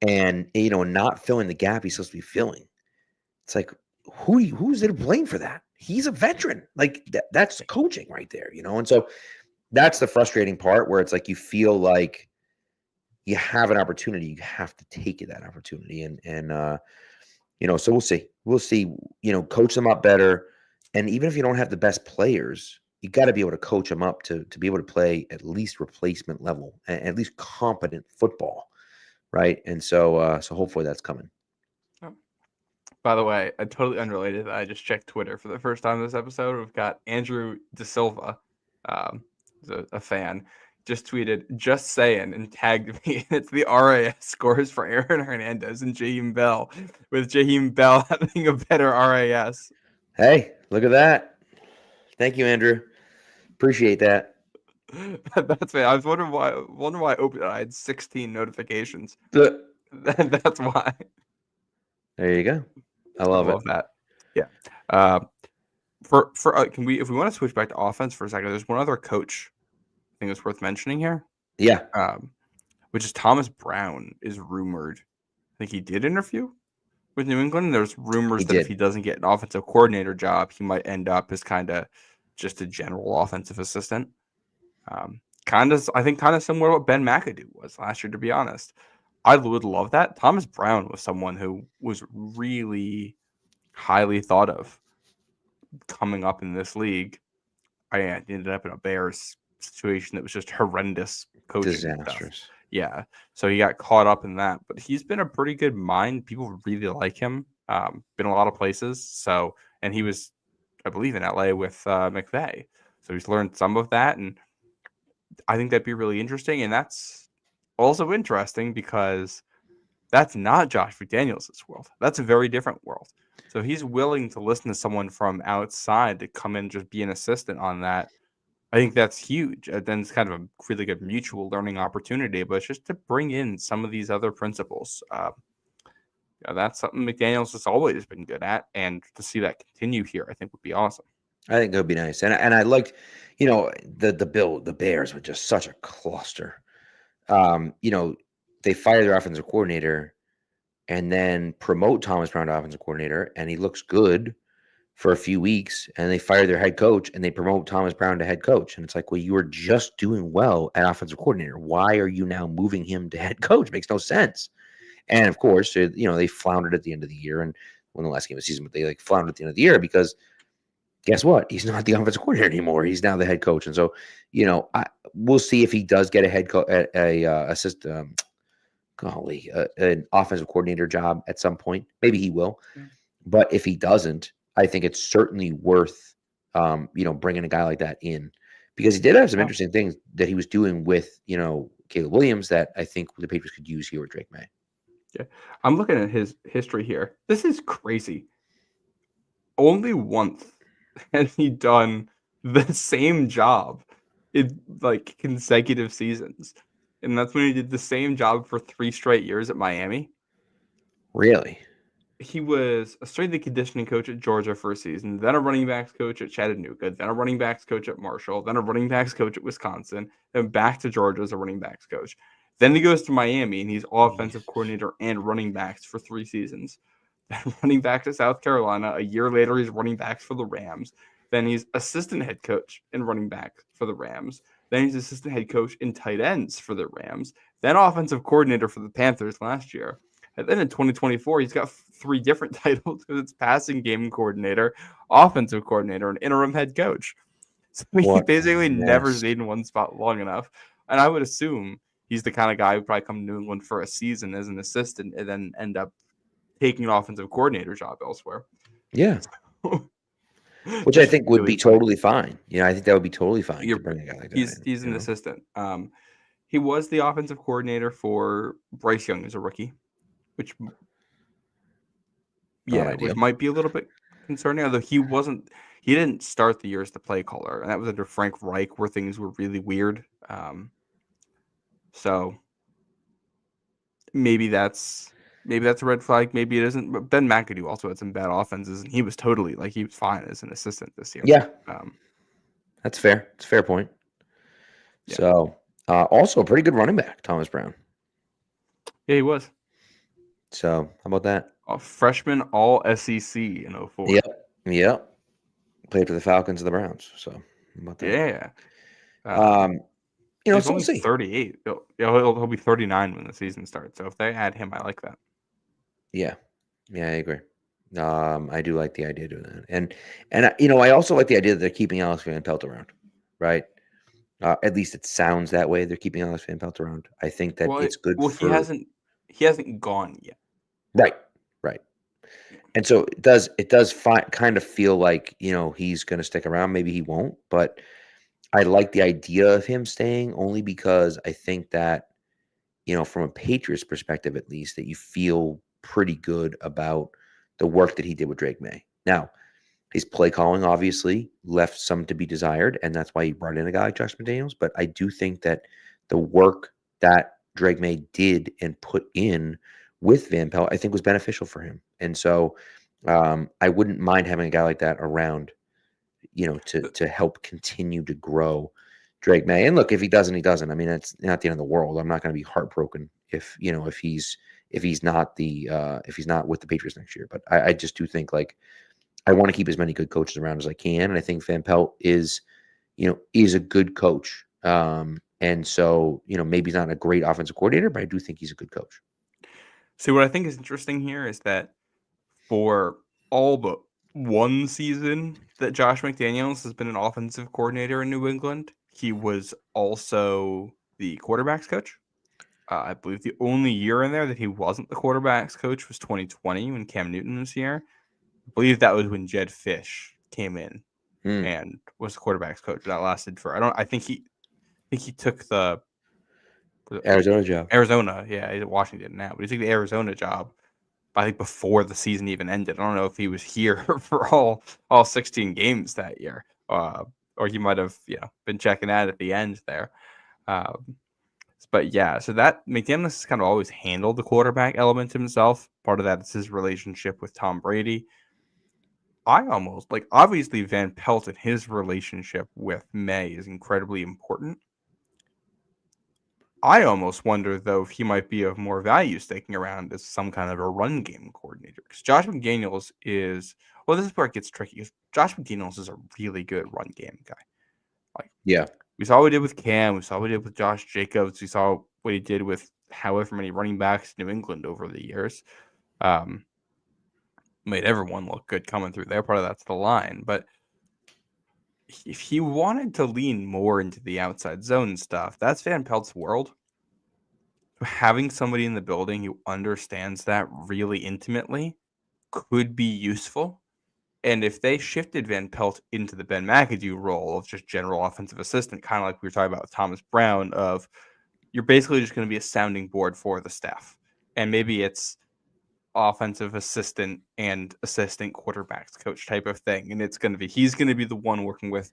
and not filling the gap he's supposed to be filling. It's like, who's there to blame for that? He's a veteran. Like that's coaching right there, And so that's the frustrating part where it's like you feel like you have an opportunity, you have to take that opportunity, and so we'll see. Coach them up better, and even if you don't have the best players, you got to be able to coach them up to be able to play at least replacement level, at least competent football, right? And so hopefully that's coming. By the way, totally unrelated, I just checked Twitter for the first time this episode. We've got Andrew De Silva, a fan, just tweeted, "Just saying," and tagged me. And it's the RAS scores for Aaron Hernandez and Jaheim Bell, with Jaheim Bell having a better RAS. Hey, look at that. Thank you, Andrew. Appreciate that. That's me. I was wondering why I had 16 notifications. That's why. There you go. I love that. Yeah. Can we, if we want to switch back to offense for a second, there's one other coach I think it's worth mentioning here. Yeah. Which is Thomas Brown is rumored. I think he did interview with New England. There's rumors that if he doesn't get an offensive coordinator job, he might end up as kind of just a general offensive assistant. I think kind of similar to what Ben McAdoo was last year, to be honest. I would love that. Thomas Brown was someone who was really highly thought of coming up in this league. I ended up in a Bears situation that was just horrendous coaching. Disastrous. Stuff. Yeah. So he got caught up in that. But he's been a pretty good mind. People really like him. Been a lot of places. So, and he was, I believe, in LA with McVay. So he's learned some of that. And I think that'd be really interesting. And that's also interesting because that's not Josh McDaniels' world. That's a very different world. So he's willing to listen to someone from outside to come in and just be an assistant on that. I think that's huge. Then it's kind of a really good mutual learning opportunity, but it's just to bring in some of these other principles. That's something McDaniels has always been good at, and to see that continue here, I think would be awesome. I think it would be nice, and I liked, the Bears were just such a cluster. They fire their offensive coordinator and then promote Thomas Brown to offensive coordinator, and he looks good for a few weeks, and they fire their head coach and they promote Thomas Brown to head coach. And it's like, well, you were just doing well at offensive coordinator. Why are you now moving him to head coach? Makes no sense. And of course, they floundered at the end of the year and won the last game of the season, but they floundered at the end of the year because guess what? He's not the offensive coordinator anymore. He's now the head coach. And so, we'll see if he does get a head coach, an offensive coordinator job at some point. Maybe he will. But if he doesn't, I think it's certainly worth, bringing a guy like that in, because he did have some interesting things that he was doing with, Caleb Williams that I think the Patriots could use here with Drake May. Yeah, I'm looking at his history here. This is crazy. Only once has he done the same job in like consecutive seasons, and that's when he did the same job for 3 straight years at Miami. Really? He was a strength and conditioning coach at Georgia for a season, then a running backs coach at Chattanooga, then a running backs coach at Marshall, then a running backs coach at Wisconsin, then back to Georgia as a running backs coach. Then he goes to Miami, and he's offensive coordinator and running backs for 3 seasons. Then running back to South Carolina. A year later, he's running backs for the Rams. Then he's assistant head coach and running back for the Rams. Then he's assistant head coach in tight ends for the Rams. Then offensive coordinator for the Panthers last year. And then in 2024, he's got 3 different titles. It's passing game coordinator, offensive coordinator, and interim head coach. So he basically never stayed in one spot long enough. And I would assume he's the kind of guy who probably come to New England for a season as an assistant and then end up taking an offensive coordinator job elsewhere. Yeah. Which I think would be totally fine. I think that would be totally fine. To bring a guy like that he's an assistant. He was the offensive coordinator for Bryce Young as a rookie, which might be a little bit concerning. Although he didn't start the year as the play caller, and that was under Frank Reich, where things were really weird. So maybe that's a red flag. Maybe it isn't. But Ben McAdoo also had some bad offenses, and he was fine as an assistant this year. Yeah, that's fair. It's a fair point. Yeah. So, also a pretty good running back, Thomas Brown. Yeah, he was. So how about that? A freshman all SEC in 04. Yep. Played for the Falcons and the Browns. So how about that? Yeah. Um, He's so we'll only see. 38. He'll be 39 when the season starts. So if they add him, I like that. Yeah, I agree. I do like the idea of doing that, and I also like the idea that they're keeping Alex Van Pelt around, right? At least it sounds that way. They're keeping Alex Van Pelt around. I think that it's good He for hasn't gone yet. right. And so it does kind of feel like he's going to stick around. Maybe he won't, but I like the idea of him staying only because I think that from a Patriots perspective, at least, that you feel pretty good about the work that he did with Drake May. Now, his play calling obviously left some to be desired, and that's why he brought in a guy like Josh McDaniels. But I do think that the work that Drake May did and put in with Van Pelt, I think was beneficial for him. And so I wouldn't mind having a guy like that around, to help continue to grow Drake May. And look, if he doesn't, he doesn't. I mean, it's not the end of the world. I'm not going to be heartbroken if he's not with the Patriots next year. But I just do think I want to keep as many good coaches around as I can, and I think Van Pelt is a good coach. And so maybe he's not a great offensive coordinator, but I do think he's a good coach. See, what I think is interesting here is that for all but one season that Josh McDaniels has been an offensive coordinator in New England, he was also the quarterback's coach. I believe the only year in there that he wasn't the quarterback's coach was 2020 when Cam Newton was here. I believe that was when Jed Fish came in and was the quarterback's coach. That lasted for I think he took the Arizona job. Arizona, yeah, he's at Washington now, but he took the Arizona job. I think before the season even ended. I don't know if he was here for all 16 games that year, or he might have been checking out at the end there. But yeah, so that McDaniels has kind of always handled the quarterback element himself. Part of that is his relationship with Tom Brady. I almost obviously Van Pelt and his relationship with May is incredibly important. I almost wonder, though, if he might be of more value sticking around as some kind of a run game coordinator. Because Josh McDaniels is, this is where it gets tricky. Because Josh McDaniels is a really good run game guy. Yeah. We saw what he did with Cam. We saw what he did with Josh Jacobs. We saw what he did with however many running backs in New England over the years. Made everyone look good coming through there. Part of that's the line. But if he wanted to lean more into the outside zone stuff, that's Van Pelt's world. Having somebody in the building who understands that really intimately could be useful. And if they shifted Van Pelt into the Ben McAdoo role of just general offensive assistant, kind of like we were talking about with Thomas Brown, of you're basically just going to be a sounding board for the staff. And maybe it's offensive assistant and assistant quarterbacks coach type of thing. And he's going to be the one working with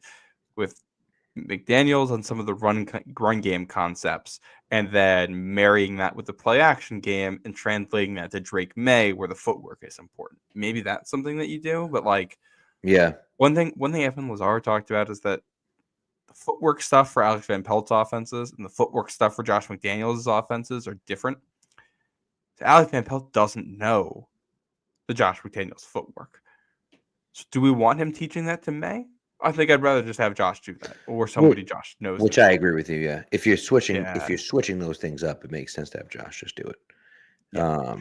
McDaniels on some of the run game concepts, and then marrying that with the play action game and translating that to Drake May, where the footwork is important. Maybe that's something that you do, but one thing Evan Lazar talked about is that the footwork stuff for Alex Van Pelt's offenses and the footwork stuff for Josh McDaniels' offenses are different. So Alex Van Pelt doesn't know the Josh McDaniels footwork. So do we want him teaching that to May? I think I'd rather just have Josh do that, or somebody Josh knows. Which I agree with you. Yeah, if you're switching those things up, it makes sense to have Josh just do it. Yeah.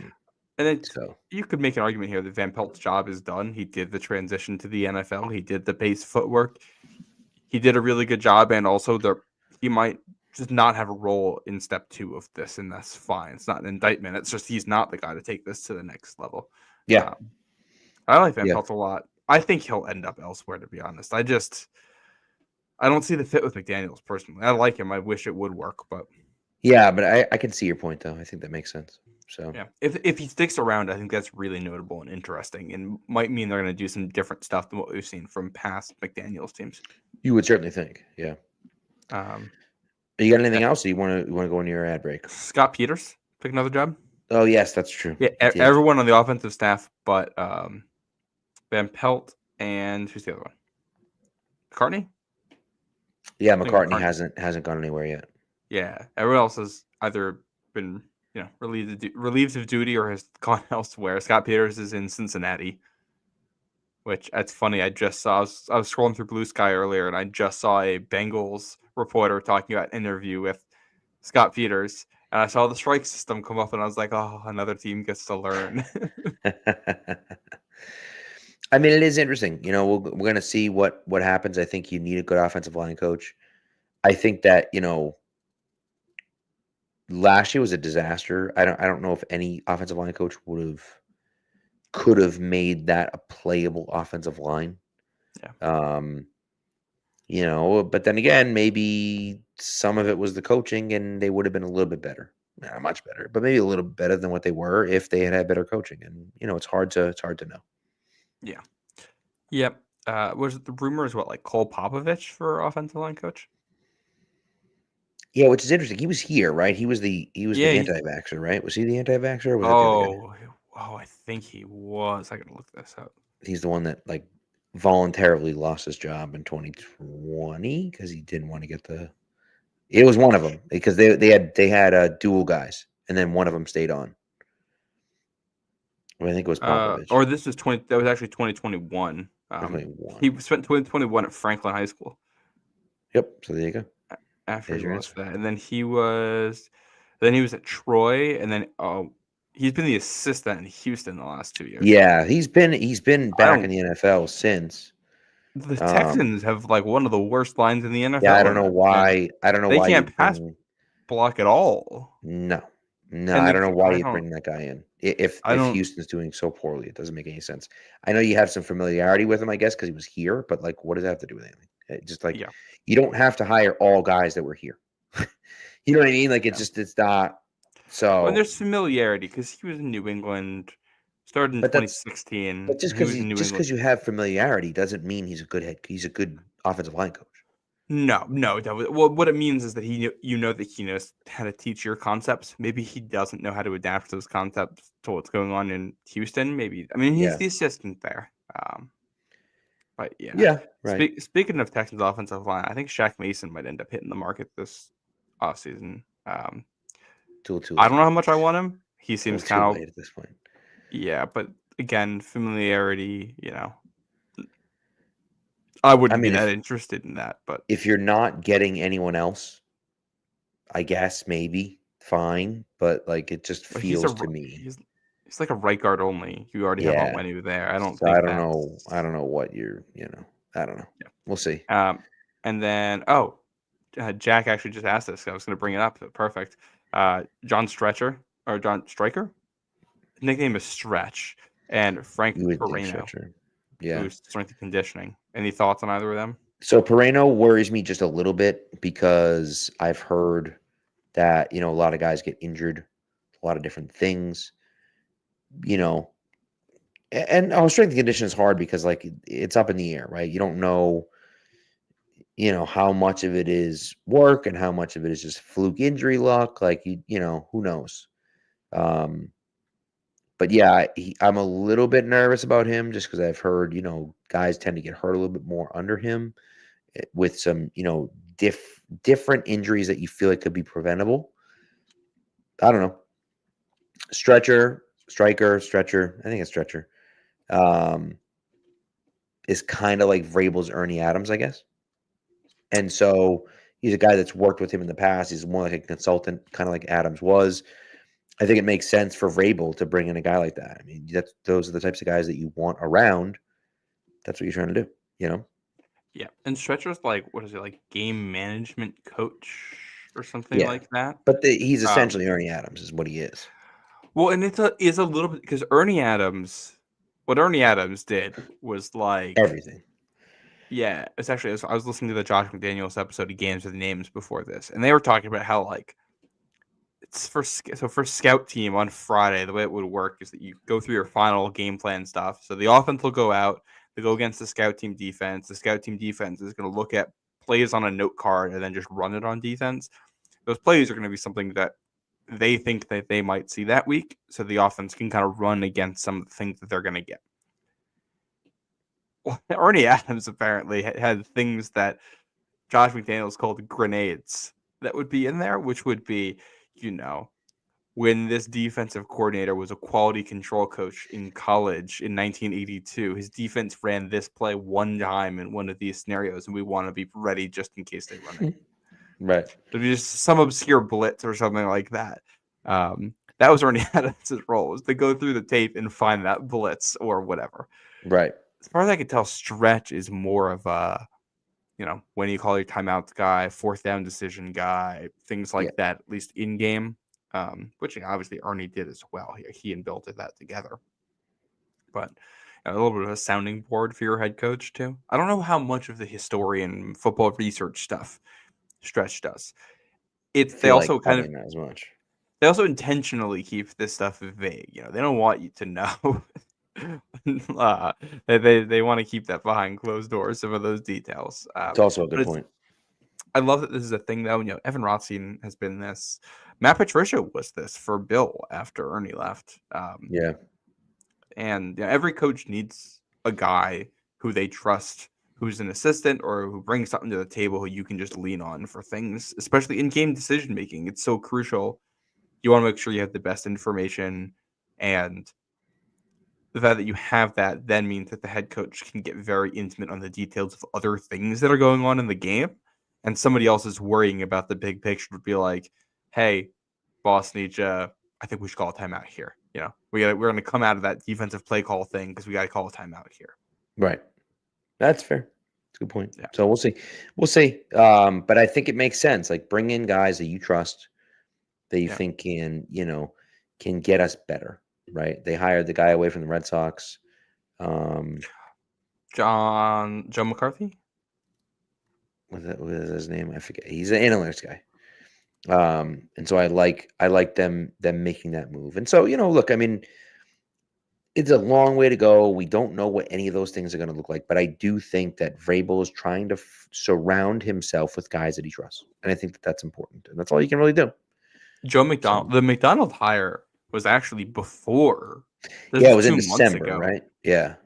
You could make an argument here that Van Pelt's job is done. He did the transition to the NFL. He did the base footwork. He did a really good job, and also he might just not have a role in step 2 of this, and that's fine. It's not an indictment. It's just he's not the guy to take this to the next level. Yeah, I like Van Pelt a lot. I think he'll end up elsewhere, to be honest. I don't see the fit with McDaniels personally. I like him. I wish it would work, but I can see your point though. I think that makes sense. So yeah, if he sticks around, I think that's really notable and interesting, and might mean they're going to do some different stuff than what we've seen from past McDaniels teams. You would certainly think, yeah. You got anything else? Or you want to go into your ad break? Scott Peters pick another job. Oh yes, that's true. Yeah, everyone on the offensive staff, but Van Pelt and who's the other one? McCartney. Yeah, McCartney hasn't gone anywhere yet. Yeah, everyone else has either been relieved of duty or has gone elsewhere. Scott Peters is in Cincinnati, which that's funny. I was scrolling through Blue Sky earlier, and I just saw a Bengals reporter talking about an interview with Scott Peters, and I saw the strike system come up, and I was like, oh, another team gets to learn. I mean, it is interesting. We're going to see what happens. I think you need a good offensive line coach. I think that, last year was a disaster. I don't know if any offensive line coach could have made that a playable offensive line. Yeah. But then again, maybe some of it was the coaching and they would have been a little bit better. Not much better, but maybe a little better than what they were if they had better coaching. And, it's hard to know. Yeah. Yep. Was the rumors like Cole Popovich for offensive line coach? Yeah, which is interesting. He was here, right? He was the anti-vaxxer, right? Was he the anti-vaxxer or was that the other guy? I think he was. I gotta look this up. He's the one that voluntarily lost his job in 2020 because he didn't want to get the. It was one of them because they had dual guys and then one of them stayed on. I think it was Popovich. Or this is that was actually 2021. He spent 2021 at Franklin High School. Yep. So there you go. After he lost that, and then he was at Troy, and then he's been the assistant in Houston the last 2 years. Yeah, he's been back in the NFL since. The Texans have one of the worst lines in the NFL. Yeah, I don't know why. They can't pass block at all. No, I don't know why you bring that guy in. If Houston's doing so poorly, it doesn't make any sense. I know you have some familiarity with him, I guess, because he was here. But what does that have to do with anything? Just you don't have to hire all guys that were here. You know what I mean? It's not. So and there's familiarity because he was in New England, started in 2016. But just because you have familiarity doesn't mean he's a good offensive line coach. No. Well, what it means is that he knows how to teach your concepts. Maybe he doesn't know how to adapt those concepts to what's going on in Houston. Maybe he's the assistant there. But yeah. Yeah. Right. Speaking of Texans offensive line, I think Shaq Mason might end up hitting the market this offseason. I don't know how much I want him. He seems kind of late at this point. Yeah, but again, familiarity. I wouldn't be that interested in that. But if you're not getting anyone else, I guess maybe fine. But it just feels to me. He's like a right guard only. You already have a menu there. I don't know what you're. I don't know. Yeah. We'll see. And then Jack actually just asked this. I was going to bring it up. Perfect. John Striker, nickname is Stretch, and Frank Perrano. Yeah. Who's strength and conditioning. Any thoughts on either of them? So Perrano worries me just a little bit because I've heard that a lot of guys get injured, a lot of different things. And strength and condition is hard because it's up in the air, right? You don't know, how much of it is work and how much of it is just fluke injury luck. Who knows? But yeah, I'm a little bit nervous about him just because I've heard, guys tend to get hurt a little bit more under him with some, different injuries that you feel could be preventable. I don't know. Striker. I think it's Stretcher. Is kind of like Vrabel's Ernie Adams, I guess. And so he's a guy that's worked with him in the past. He's more like a consultant, kind of like Adams was. I think it makes sense for Vrabel to bring in a guy like that. I mean, those are the types of guys that you want around. That's what you're trying to do, Yeah, and Stretcher's what is it, game management coach or something like that? But he's essentially Ernie Adams is what he is. Well, and it's a little bit because what Ernie Adams did was everything. Yeah, it's actually I was listening to the Josh McDaniels episode of Games with Names before this, and they were talking about how it's for scout team on Friday. The way it would work is that you go through your final game plan stuff. So the offense will go out, they go against the scout team defense. The scout team defense is going to look at plays on a note card and then just run it on defense. Those plays are going to be something that they think that they might see that week, so the offense can kind of run against some of the things that they're going to get. Well, Ernie Adams apparently had things that Josh McDaniels called grenades that would be in there, which would be, when this defensive coordinator was a quality control coach in college in 1982. His defense ran this play one time in one of these scenarios, and we want to be ready just in case they run it. Right. There'd be just some obscure blitz or something like that. That was Ernie Adams' role, was to go through the tape and find that blitz or whatever. Right. As far as I can tell, stretch is more of a, when you call your timeouts guy, fourth down decision guy, things like that, at least in game, which obviously Ernie did as well. He and Bill did that together. But a little bit of a sounding board for your head coach, too. I don't know how much of the historian football research stuff Stretch does. They also not as much. They also intentionally keep this stuff vague. They don't want you to know. They want to keep that behind closed doors, some of those details. It's also a good point. I love that this is a thing, though. Evan Rothstein has been this. Matt Patricia was this for Bill after Ernie left. And every coach needs a guy who they trust, who's an assistant or who brings something to the table who you can just lean on for things, especially in game decision making. It's so crucial. You want to make sure you have the best information, and the fact that you have that then means that the head coach can get very intimate on the details of other things that are going on in the game, and somebody else is worrying about the big picture to be like, hey, boss needs I think we should call a timeout here. We're going to come out of that defensive play call thing because we got to call a timeout here. Right. That's fair. That's a good point. Yeah. So we'll see. But I think it makes sense. Like, bring in guys that you trust, that you think can get us better. Right. They hired the guy away from the Red Sox. Joe McCarthy. What is his name? I forget. He's an analytics guy. And so I like them making that move. And so, look, I mean, it's a long way to go. We don't know what any of those things are going to look like, but I do think that Vrabel is trying to surround himself with guys that he trusts. And I think that that's important. And that's all you can really do. Joe McDonald, the McDonald hire was actually before. It was in December, right? Yeah.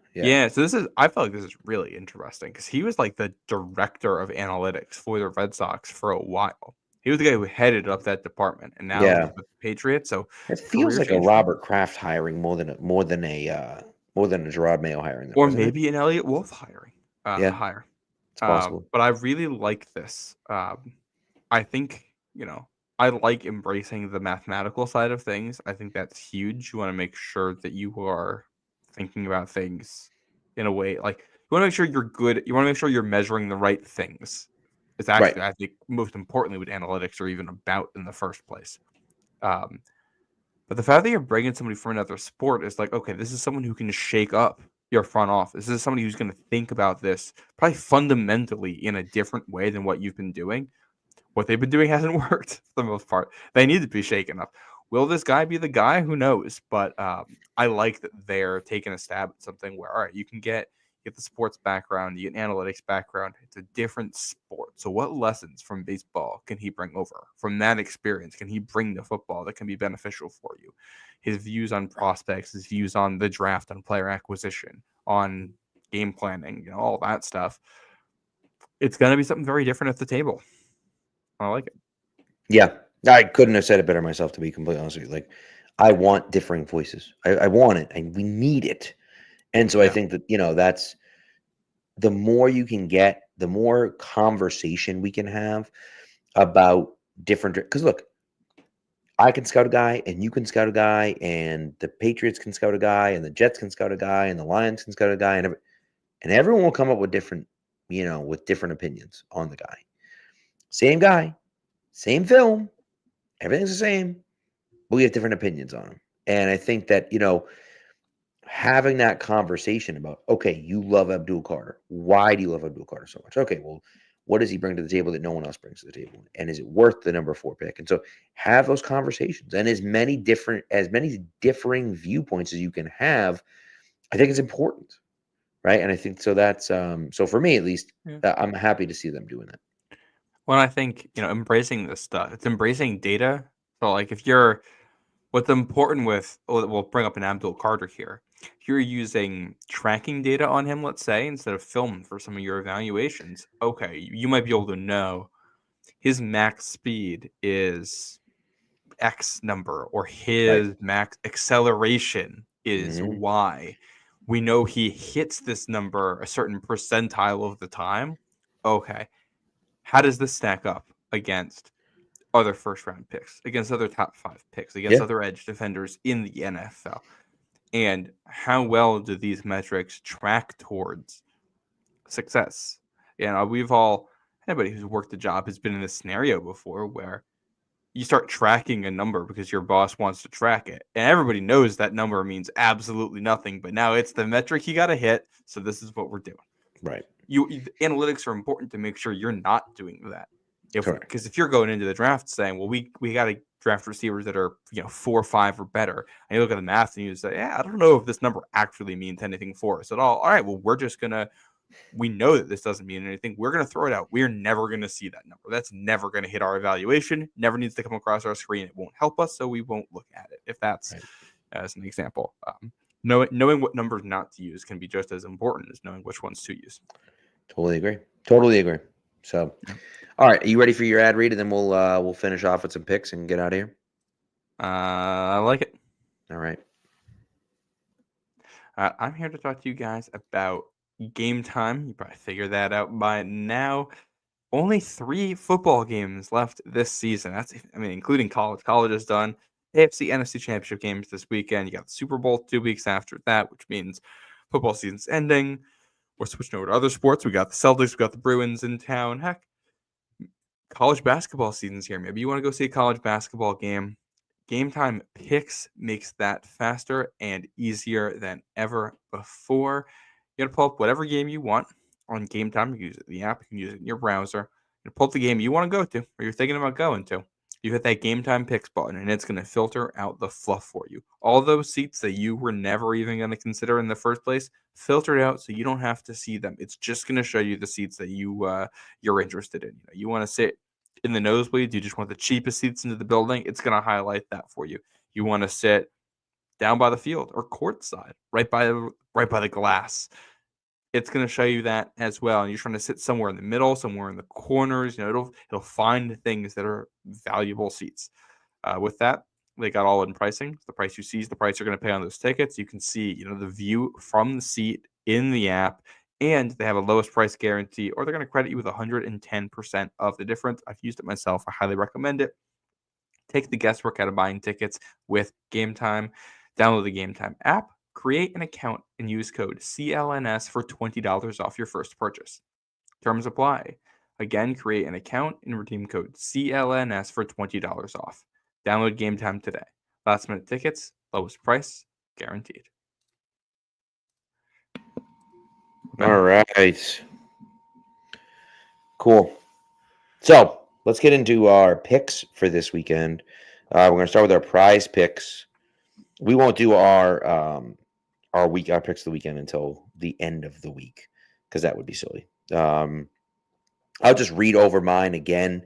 So I feel like this is really interesting because he was like the director of analytics for the Red Sox for a while. He was the guy who headed up that department, and now he's with the Patriots. So it feels like a Robert Kraft hiring more than a Gerard Mayo hiring, or maybe an Elliott Wolf hiring. Hire. It's possible. But I really like this. I think I like embracing the mathematical side of things. I think that's huge. You want to make sure that you are thinking about things in a way like you want to make sure you're good. You want to make sure you're measuring the right things. It's actually, I think, most importantly, what analytics are even about in the first place. But the fact that you're bringing somebody from another sport is like, okay, this is someone who can shake up your front office. This is somebody who's going to think about this probably fundamentally in a different way than what you've been doing. What they've been doing hasn't worked for the most part. They need to be shaken up. Will this guy be the guy? Who knows? But I like that they're taking a stab at something where, all right, you can get the sports background, you get an analytics background. It's a different sport. So what lessons from baseball can he bring over? From that experience, can he bring to football that can be beneficial for you? His views on prospects, his views on the draft, on player acquisition, on game planning, all that stuff. It's going to be something very different at the table. I like it. Yeah. I couldn't have said it better myself, to be completely honest with you. Like, I want differing voices. I want it, and we need it. And so I think that, that's the more you can get, the more conversation we can have about different. Because look, I can scout a guy, and you can scout a guy, and the Patriots can scout a guy, and the Jets can scout a guy, and the Lions can scout a guy, and everyone will come up with different, with different opinions on the guy. Same guy, same film, everything's the same, but we have different opinions on him. And I think that, having that conversation about, okay, you love Abdul Carter. Why do you love Abdul Carter so much? Okay, well, what does he bring to the table that no one else brings to the table? And is it worth the number 4 pick? And so have those conversations, and as many differing viewpoints as you can have, I think it's important. Right. And I think so that's so for me, at least, I'm happy to see them doing that. Well, I think, embracing this stuff, it's embracing data. So like what's important with, we'll bring up an Abdul Carter here. If you're using tracking data on him, let's say, instead of film for some of your evaluations, okay, you might be able to know his max speed is X number or his max acceleration is Mhm. Y. We know he hits this number a certain percentile of the time. Okay. How does this stack up against other first round picks, against other top 5 picks, against Yeah. other edge defenders in the NFL? And how well do these metrics track towards success? Anybody who's worked a job has been in this scenario before where you start tracking a number because your boss wants to track it. And everybody knows that number means absolutely nothing, but now it's the metric you got to hit. So this is what we're doing. Right. Analytics are important to make sure you're not doing that. Correct. Because if you're going into the draft saying, well, we got to draft receivers that are 4 or 5 or better, and you look at the math and you say, yeah, I don't know if this number actually means anything for us at all. All right, well, we know that this doesn't mean anything. We're going to throw it out. We're never going to see that number. That's never going to hit our evaluation. Never needs to come across our screen. It won't help us, so we won't look at it. If that's as an example, knowing what numbers not to use can be just as important as knowing which ones to use. Totally agree. So, all right, are you ready for your ad read, and then we'll finish off with some picks and get out of here? I like it. All right. I'm here to talk to you guys about Game Time. You probably figured that out by now. Only 3 football games left this season. Including college. College is done. AFC, NFC championship games this weekend. You got the Super Bowl 2 weeks after that, which means football season's ending. We're switching over to other sports. We got the Celtics. We got the Bruins in town. Heck, college basketball season's here. Maybe you want to go see a college basketball game. Game Time Picks makes that faster and easier than ever before. You got to pull up whatever game you want on Game Time. You can use it in the app. You can use it in your browser. You pull up the game you want to go to or you're thinking about going to. You hit that Game Time Picks button, and it's going to filter out the fluff for you. All those seats that you were never even going to consider in the first place, filter it out so you don't have to see them. It's just going to show you the seats that you're interested in. You want to sit in the nosebleeds, you just want the cheapest seats into the building, it's going to highlight that for you. You want to sit down by the field or courtside, right by the glass. It's going to show you that as well. And you're trying to sit somewhere in the middle, somewhere in the corners. It'll find things that are valuable seats. With that, they got all in pricing. The price you see is the price you're going to pay on those tickets. You can see, the view from the seat in the app, and they have a lowest price guarantee, or they're going to credit you with 110% of the difference. I've used it myself. I highly recommend it. Take the guesswork out of buying tickets with Game Time. Download the Game Time app, create an account, and use code CLNS for $20 off your first purchase. Terms apply. Again, create an account and redeem code CLNS for $20 off. Download Game Time today. Last minute tickets, lowest price, guaranteed. Okay. All right. Cool. So let's get into our picks for this weekend. We're going to start with our prize picks. We won't do our picks of the weekend until the end of the week because that would be silly. I'll just read over mine again,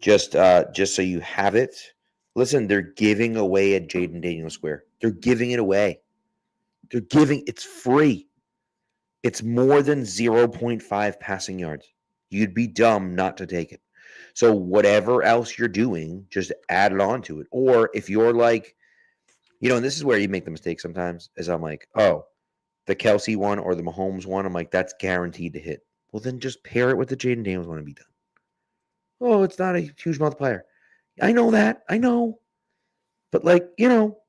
just so you have it. Listen, they're giving away at Jaden Daniels Square. They're giving it away. It's free. It's more than 0.5 passing yards. You'd be dumb not to take it. So whatever else you're doing, just add it on to it. Or if you're like, and this is where you make the mistake sometimes, is I'm like, oh, the Kelsey one or the Mahomes one, I'm like, that's guaranteed to hit. Well, then just pair it with the Jaden Daniels one and be done. Oh, it's not a huge multiplier. I know that. I know. But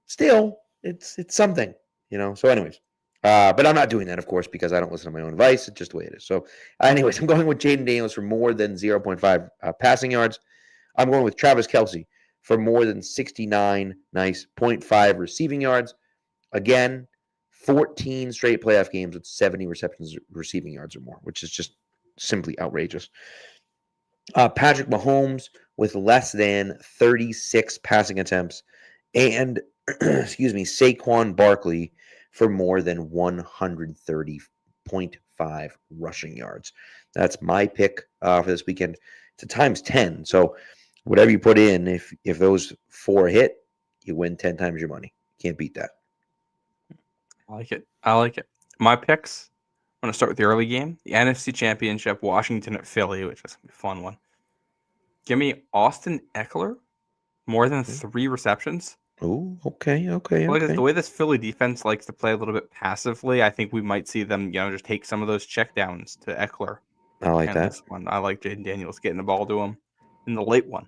still, it's something, So anyways, but I'm not doing that, of course, because I don't listen to my own advice. It's just the way it is. So anyways, I'm going with Jaden Daniels for more than 0.5 passing yards. I'm going with Travis Kelsey for more than 69 nice 0.5 receiving yards. Again, 14 straight playoff games with 70 receptions receiving yards or more, which is just simply outrageous. Patrick Mahomes with less than 36 passing attempts, and Saquon Barkley for more than 130.5 rushing yards. That's my pick for this weekend. It's a times 10. So whatever you put in, if those 4 hit, you win 10 times your money. Can't beat that. I like it. My picks, I'm going to start with the early game. The NFC Championship, Washington at Philly, which is a fun one. Give me Austin Eckler More than 3 receptions. Oh, okay. The way this Philly defense likes to play a little bit passively, I think we might see them, just take some of those checkdowns to Eckler. I like And that. this one, I like Jaden Daniels getting the ball to him in the late one.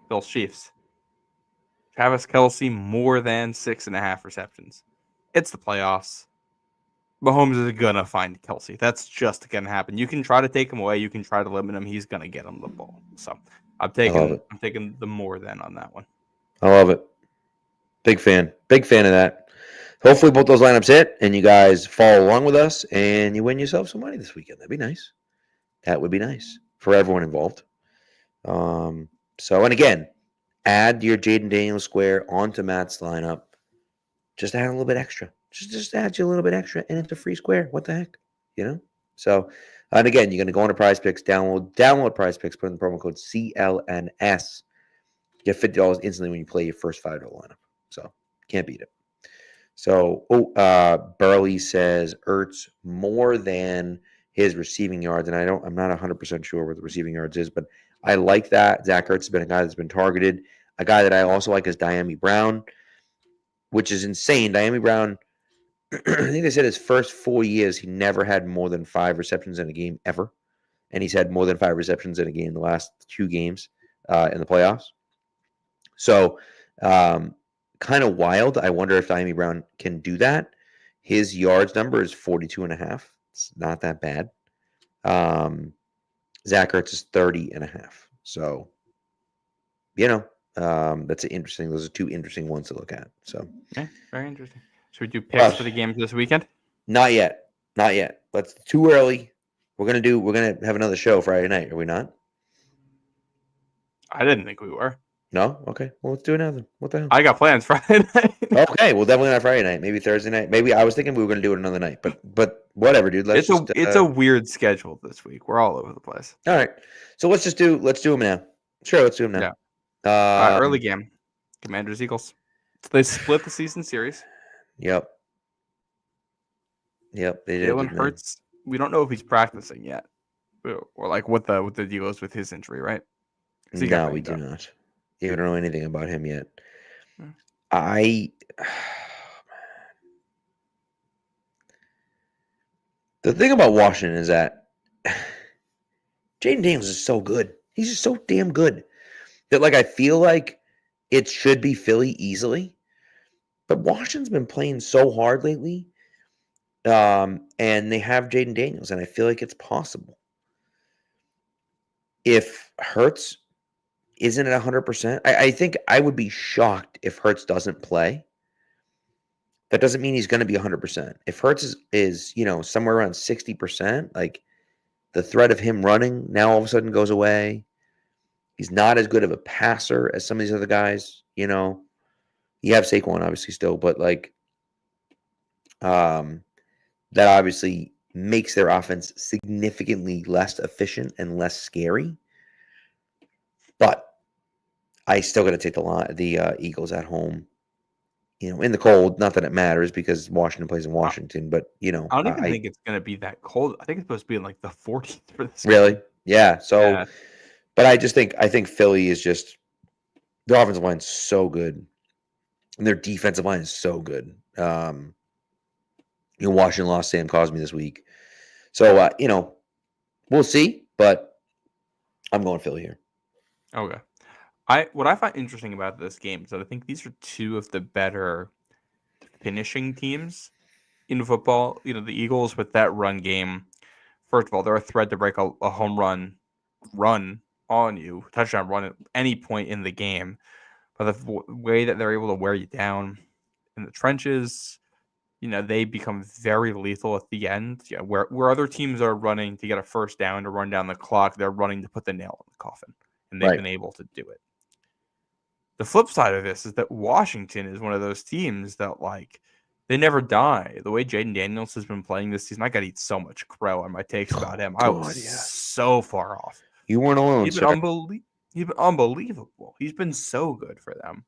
Bills Chiefs. Travis Kelce, more than 6.5 receptions. It's the playoffs. Mahomes is going to find Kelce. That's just going to happen. You can try to take him away. You can try to limit him. He's going to get him the ball. So I'm taking the more than on that one. I love it. Big fan of that. Hopefully both those lineups hit and you guys follow along with us and you win yourself some money this weekend. That'd be nice. That would be nice for everyone involved. And again, add your Jaden Daniels square onto Matt's lineup. Just add a little bit extra. Just add you a little bit extra, and it's a free square. What the heck, So, and again, you're going to go into Prize Picks, download Prize Picks, put in the promo code CLNS, get $50 instantly when you play your first $5 lineup. So, can't beat it. So, Burley says Ertz more than his receiving yards, and I'm not 100% sure what the receiving yards is, but I like that. Zach Ertz has been a guy that's been targeted. A guy that I also like is Diami Brown, which is insane. Diami Brown, I think they said his first 4 years, he never had more than 5 receptions in a game ever. And he's had more than 5 receptions in a game in the last 2 games in the playoffs. So, kind of wild. I wonder if Diami Brown can do that. His yards number is 42.5. It's not that bad. Zach Ertz is 30.5. So, that's interesting. Those are 2 interesting ones to look at. So, okay, very interesting. Should we do picks for the games this weekend? Not yet. It's too early. We're gonna have another show Friday night. Are we not? I didn't think we were. No? Okay. Well, let's do another. What the hell? I got plans Friday night. Okay. Well, definitely not Friday night. Maybe Thursday night. Maybe I was thinking we were gonna do it another night. But whatever, dude. It's a weird schedule this week. We're all over the place. All right. So let's do them now. Sure. Let's do them now. Yeah. Early game. Commanders Eagles. So they split the season series. Yep. They did. Jalen Hurts. We don't know if he's practicing yet, or like what the deal is with his injury, right? No, we do not. We don't know anything about him yet. The thing about Washington is that Jaden Daniels is so good. He's just so damn good that I feel like it should be Philly easily, but Washington's been playing so hard lately. And they have Jaden Daniels, and I feel like it's possible. If Hurts isn't at 100%, I think I would be shocked if Hurts doesn't play. That doesn't mean he's going to be 100%. If Hurts is somewhere around 60%, the threat of him running now all of a sudden goes away. He's not as good of a passer as some of these other guys. You have Saquon obviously still, but that obviously makes their offense significantly less efficient and less scary. But I still got to take the Eagles at home. In the cold. Not that it matters because Washington plays in Washington, but I don't even think it's going to be that cold. I think it's supposed to be in the 40s for this. Really? Game. Yeah. So, yeah. But I think Philly is just their offensive line is so good, and their defensive line is so good. Washington lost Sam Cosmi this week, so we'll see. But I'm going Philly here. Okay. What I find interesting about this game is that I think these are 2 of the better finishing teams in football. The Eagles with that run game. First of all, they're a threat to break a home run on you, touchdown run at any point in the game. But the way that they're able to wear you down in the trenches, they become very lethal at the end. Yeah, where other teams are running to get a first down to run down the clock, they're running to put the nail in the coffin, and they've been able to do it. The flip side of this is that Washington is one of those teams that they never die. The way Jaden Daniels has been playing this season, I got to eat so much crow on my takes about him. I was so far off. You weren't alone. He's been unbelievable. He's been so good for them.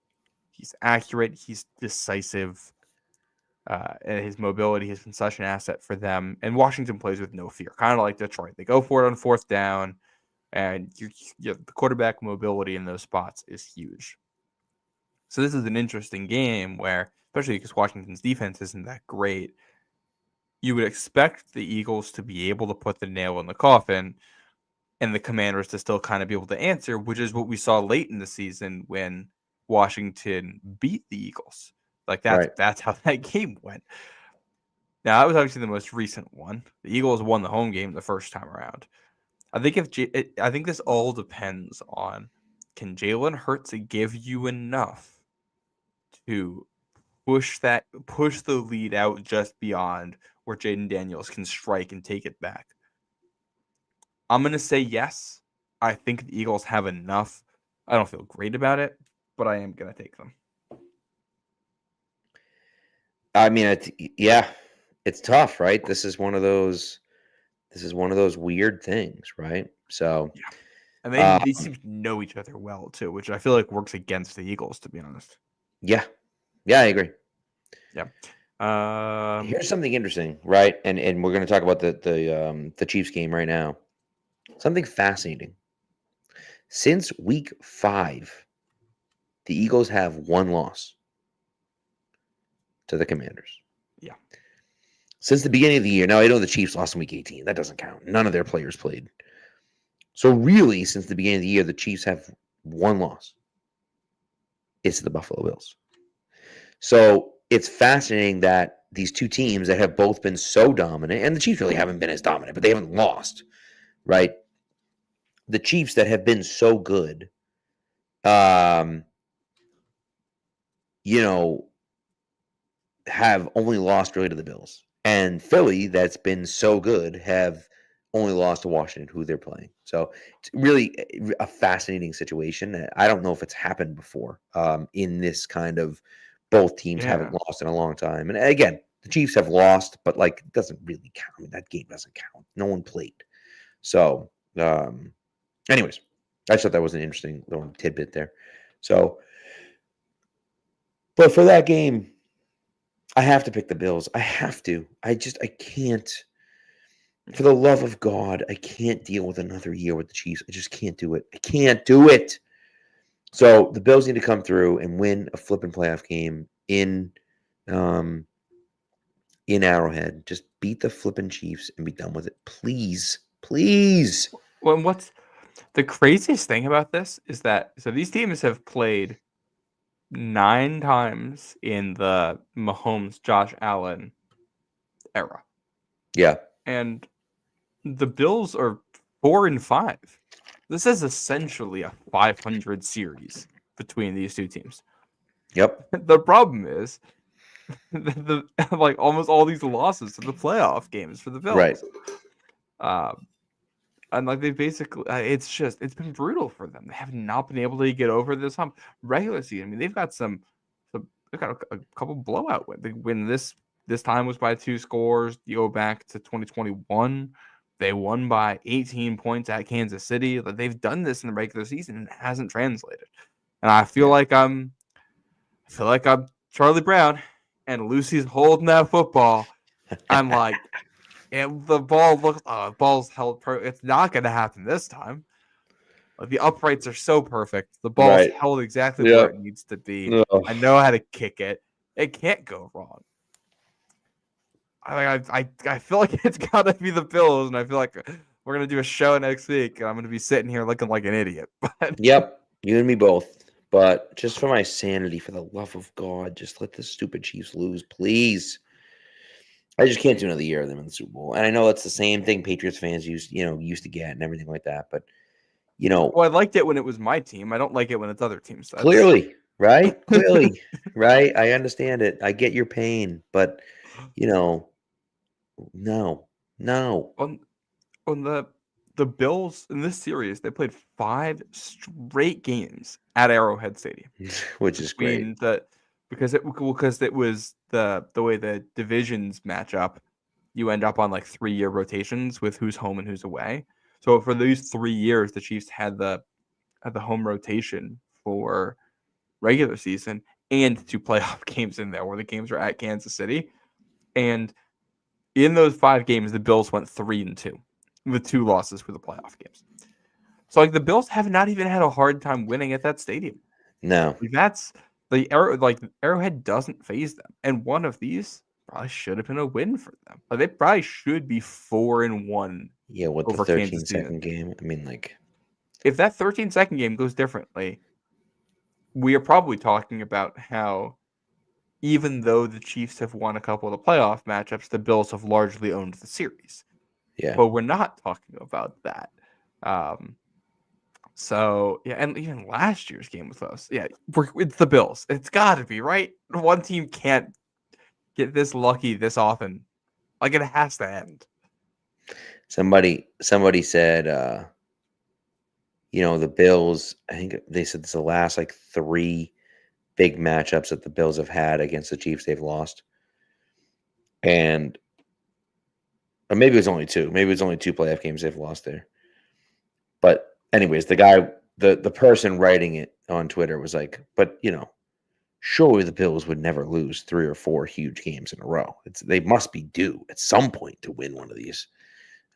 He's accurate. He's decisive. And his mobility has been such an asset for them. And Washington plays with no fear, kind of like Detroit. They go for it on 4th down, and the quarterback mobility in those spots is huge. So this is an interesting game where, especially because Washington's defense isn't that great, you would expect the Eagles to be able to put the nail in the coffin and the Commanders to still kind of be able to answer, which is what we saw late in the season when Washington beat the Eagles. Like that's how that game went. Now, that was obviously the most recent one. The Eagles won the home game the first time around. I think I think this all depends on, can Jalen Hurts give you enough to push the lead out just beyond where Jaden Daniels can strike and take it back. I'm going to say yes. I think the Eagles have enough. I don't feel great about it, but I am going to take them. I mean, it's tough, right? This is one of those weird things, right? So, yeah. And they seem to know each other well too, which I feel like works against the Eagles, to be honest. Yeah, I agree. Yeah. Here's something interesting, right? And we're going to talk about the Chiefs game right now. Something fascinating. Since week 5, the Eagles have one loss to the Commanders. Yeah. Since the beginning of the year. Now, I know the Chiefs lost in week 18. That doesn't count. None of their players played. So really, since the beginning of the year, the Chiefs have one loss. It's the Buffalo Bills. So it's fascinating that these two teams that have both been so dominant, and the Chiefs really haven't been as dominant, but they haven't lost, right? The Chiefs that have been so good, have only lost really to the Bills. And Philly, that's been so good, have only lost to Washington, who they're playing. So it's really a fascinating situation. I don't know if it's happened before in this kind of both teams haven't lost in a long time. And again, the Chiefs have lost, but like it doesn't really count. I mean, that game doesn't count. No one played. So anyways, I just thought that was an interesting little tidbit there. So, but for that game, I have to pick the Bills. I have to. I can't. For the love of God, I can't deal with another year with the Chiefs. I just can't do it. I can't do it. So the Bills need to come through and win a flipping playoff game in Arrowhead. Just beat the flipping Chiefs and be done with it. Please. Please. Well, and what's the craziest thing about this is that these teams have played 9 times in the Mahomes, Josh Allen era. Yeah. And the Bills are 4-5. This is essentially a 500 series between these two teams. Yep. The problem is the like almost all these losses to the playoff games for the Bills. Right. And like they basically, it's been brutal for them. They have not been able to get over this hump. Regular season, I mean, they've got they've got a couple blowout wins. They win this time was by 2 scores. You go back to 2021, they won by 18 points at Kansas City. Like they've done this in the regular season and it hasn't translated. And I feel like I'm Charlie Brown and Lucy's holding that football. I'm like. And the ball's held. It's not going to happen this time. Like the uprights are so perfect. The ball's held exactly where it needs to be. Ugh. I know how to kick it. It can't go wrong. I feel like it's got to be the Bills, and I feel like we're going to do a show next week, and I'm going to be sitting here looking like an idiot. But Yep, you and me both. But just for my sanity, for the love of God, just let the stupid Chiefs lose, please. I just can't do another year of them in the Super Bowl. And I know that's the same thing Patriots fans used to get and everything like that. But, well, I liked it when it was my team. I don't like it when it's other teams. Clearly, right? Clearly, right? I understand it. I get your pain. But, no. On the Bills in this series, they played 5 straight games at Arrowhead Stadium. Which is great. Because it was the way the divisions match up, you end up on like 3-year rotations with who's home and who's away. So for these 3 years, the Chiefs had the home rotation for regular season and 2 playoff games in there where the games are at Kansas City. And in those 5 games, the Bills went 3-2 with 2 losses for the playoff games. So like the Bills have not even had a hard time winning at that stadium. No. Arrowhead doesn't phase them, and one of these probably should have been a win for them. Like, they probably should be 4-1. Yeah, what the over Kansas 13-second game? I mean, like, If that 13-second game goes differently, we are probably talking about how, even though the Chiefs have won a couple of the playoff matchups, the Bills have largely owned the series. yeah. But we're not talking about that. So, yeah, and even last year's game was close. Yeah, it's the Bills. It's got to be, right? One team can't get this lucky this often. Like, it has to end. Somebody said, the Bills, I think they said it's the last, like, 3 big matchups that the Bills have had against the Chiefs they've lost. And or maybe it was only 2. Maybe it was only 2 playoff games they've lost there. But anyways, the person writing it on Twitter was like, but, surely the Bills would never lose 3 or 4 huge games in a row. They must be due at some point to win one of these.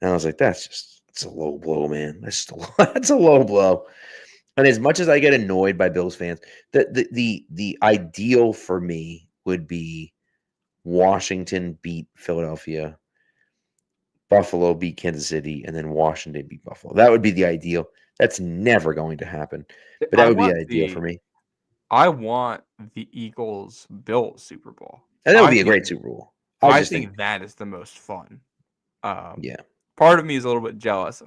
And I was like, it's a low blow, man. That's a low blow. And as much as I get annoyed by Bills fans, the ideal for me would be Washington beat Philadelphia, Buffalo beat Kansas City, and then Washington beat Buffalo. That would be the ideal. That's never going to happen. But that would be the ideal for me. I want the Eagles-Bills Super Bowl. And that would be a great Super Bowl. I think that is the most fun. Yeah. Part of me is a little bit jealous.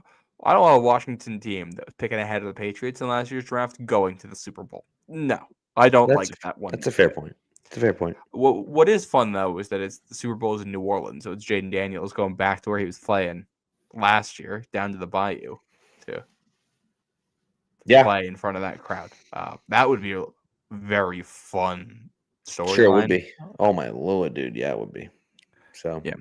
I don't want a Washington team that was picking ahead of the Patriots in last year's draft going to the Super Bowl. No, I don't like that one. That's a fair point. It's a fair point. What is fun, though, is that the Super Bowl is in New Orleans, so it's Jaden Daniels going back to where he was playing last year, down to the Bayou, to play in front of that crowd. That would be a very fun story. Sure, it would be. Oh, my Lord, dude. Yeah, it would be. So, yeah.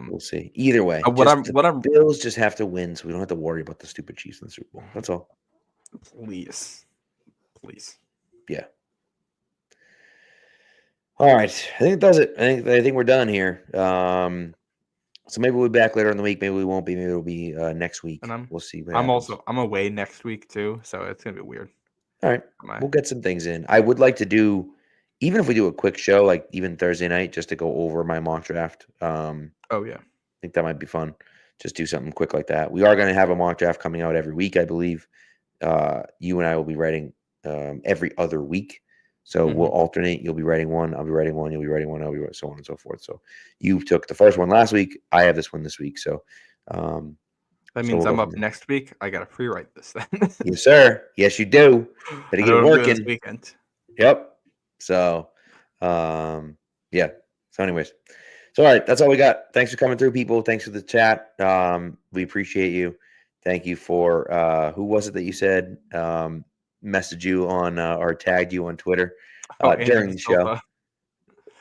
We'll see. Either way, Bills just have to win, so we don't have to worry about the stupid Chiefs in the Super Bowl. That's all. Please. Yeah. All right. I think that does it. I think we're done here. So maybe we'll be back later in the week. Maybe we won't be. Maybe it'll be next week. And we'll see. I'm away next week too, so it's gonna be weird. All right. We'll get some things in. I would like to do, even if we do a quick show, like even Thursday night, just to go over my mock draft. Oh yeah. I think that might be fun. Just do something quick like that. We are going to have a mock draft coming out every week, I believe. You and I will be writing every other week. So we'll alternate. You'll be writing one. I'll be writing one. You'll be writing one. I'll be writing, so on and so forth. So you took the first one last week. I have this one this week. So that means I'm up next week. I got to pre-write this then. Yes, sir. Yes, you do. Better get working. This weekend. Yep. So, yeah. So anyways. So, all right. That's all we got. Thanks for coming through, people. Thanks for the chat. We appreciate you. Thank you for, who was it that you said messaged you on or tagged you on Twitter during the show?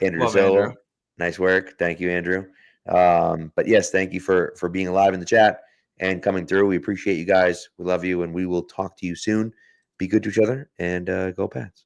Andrew Zillow. Nice work. Thank you, Andrew. But yes, thank you for being alive in the chat and coming through. We appreciate you guys. We love you, and we will talk to you soon. Be good to each other, and go Pats.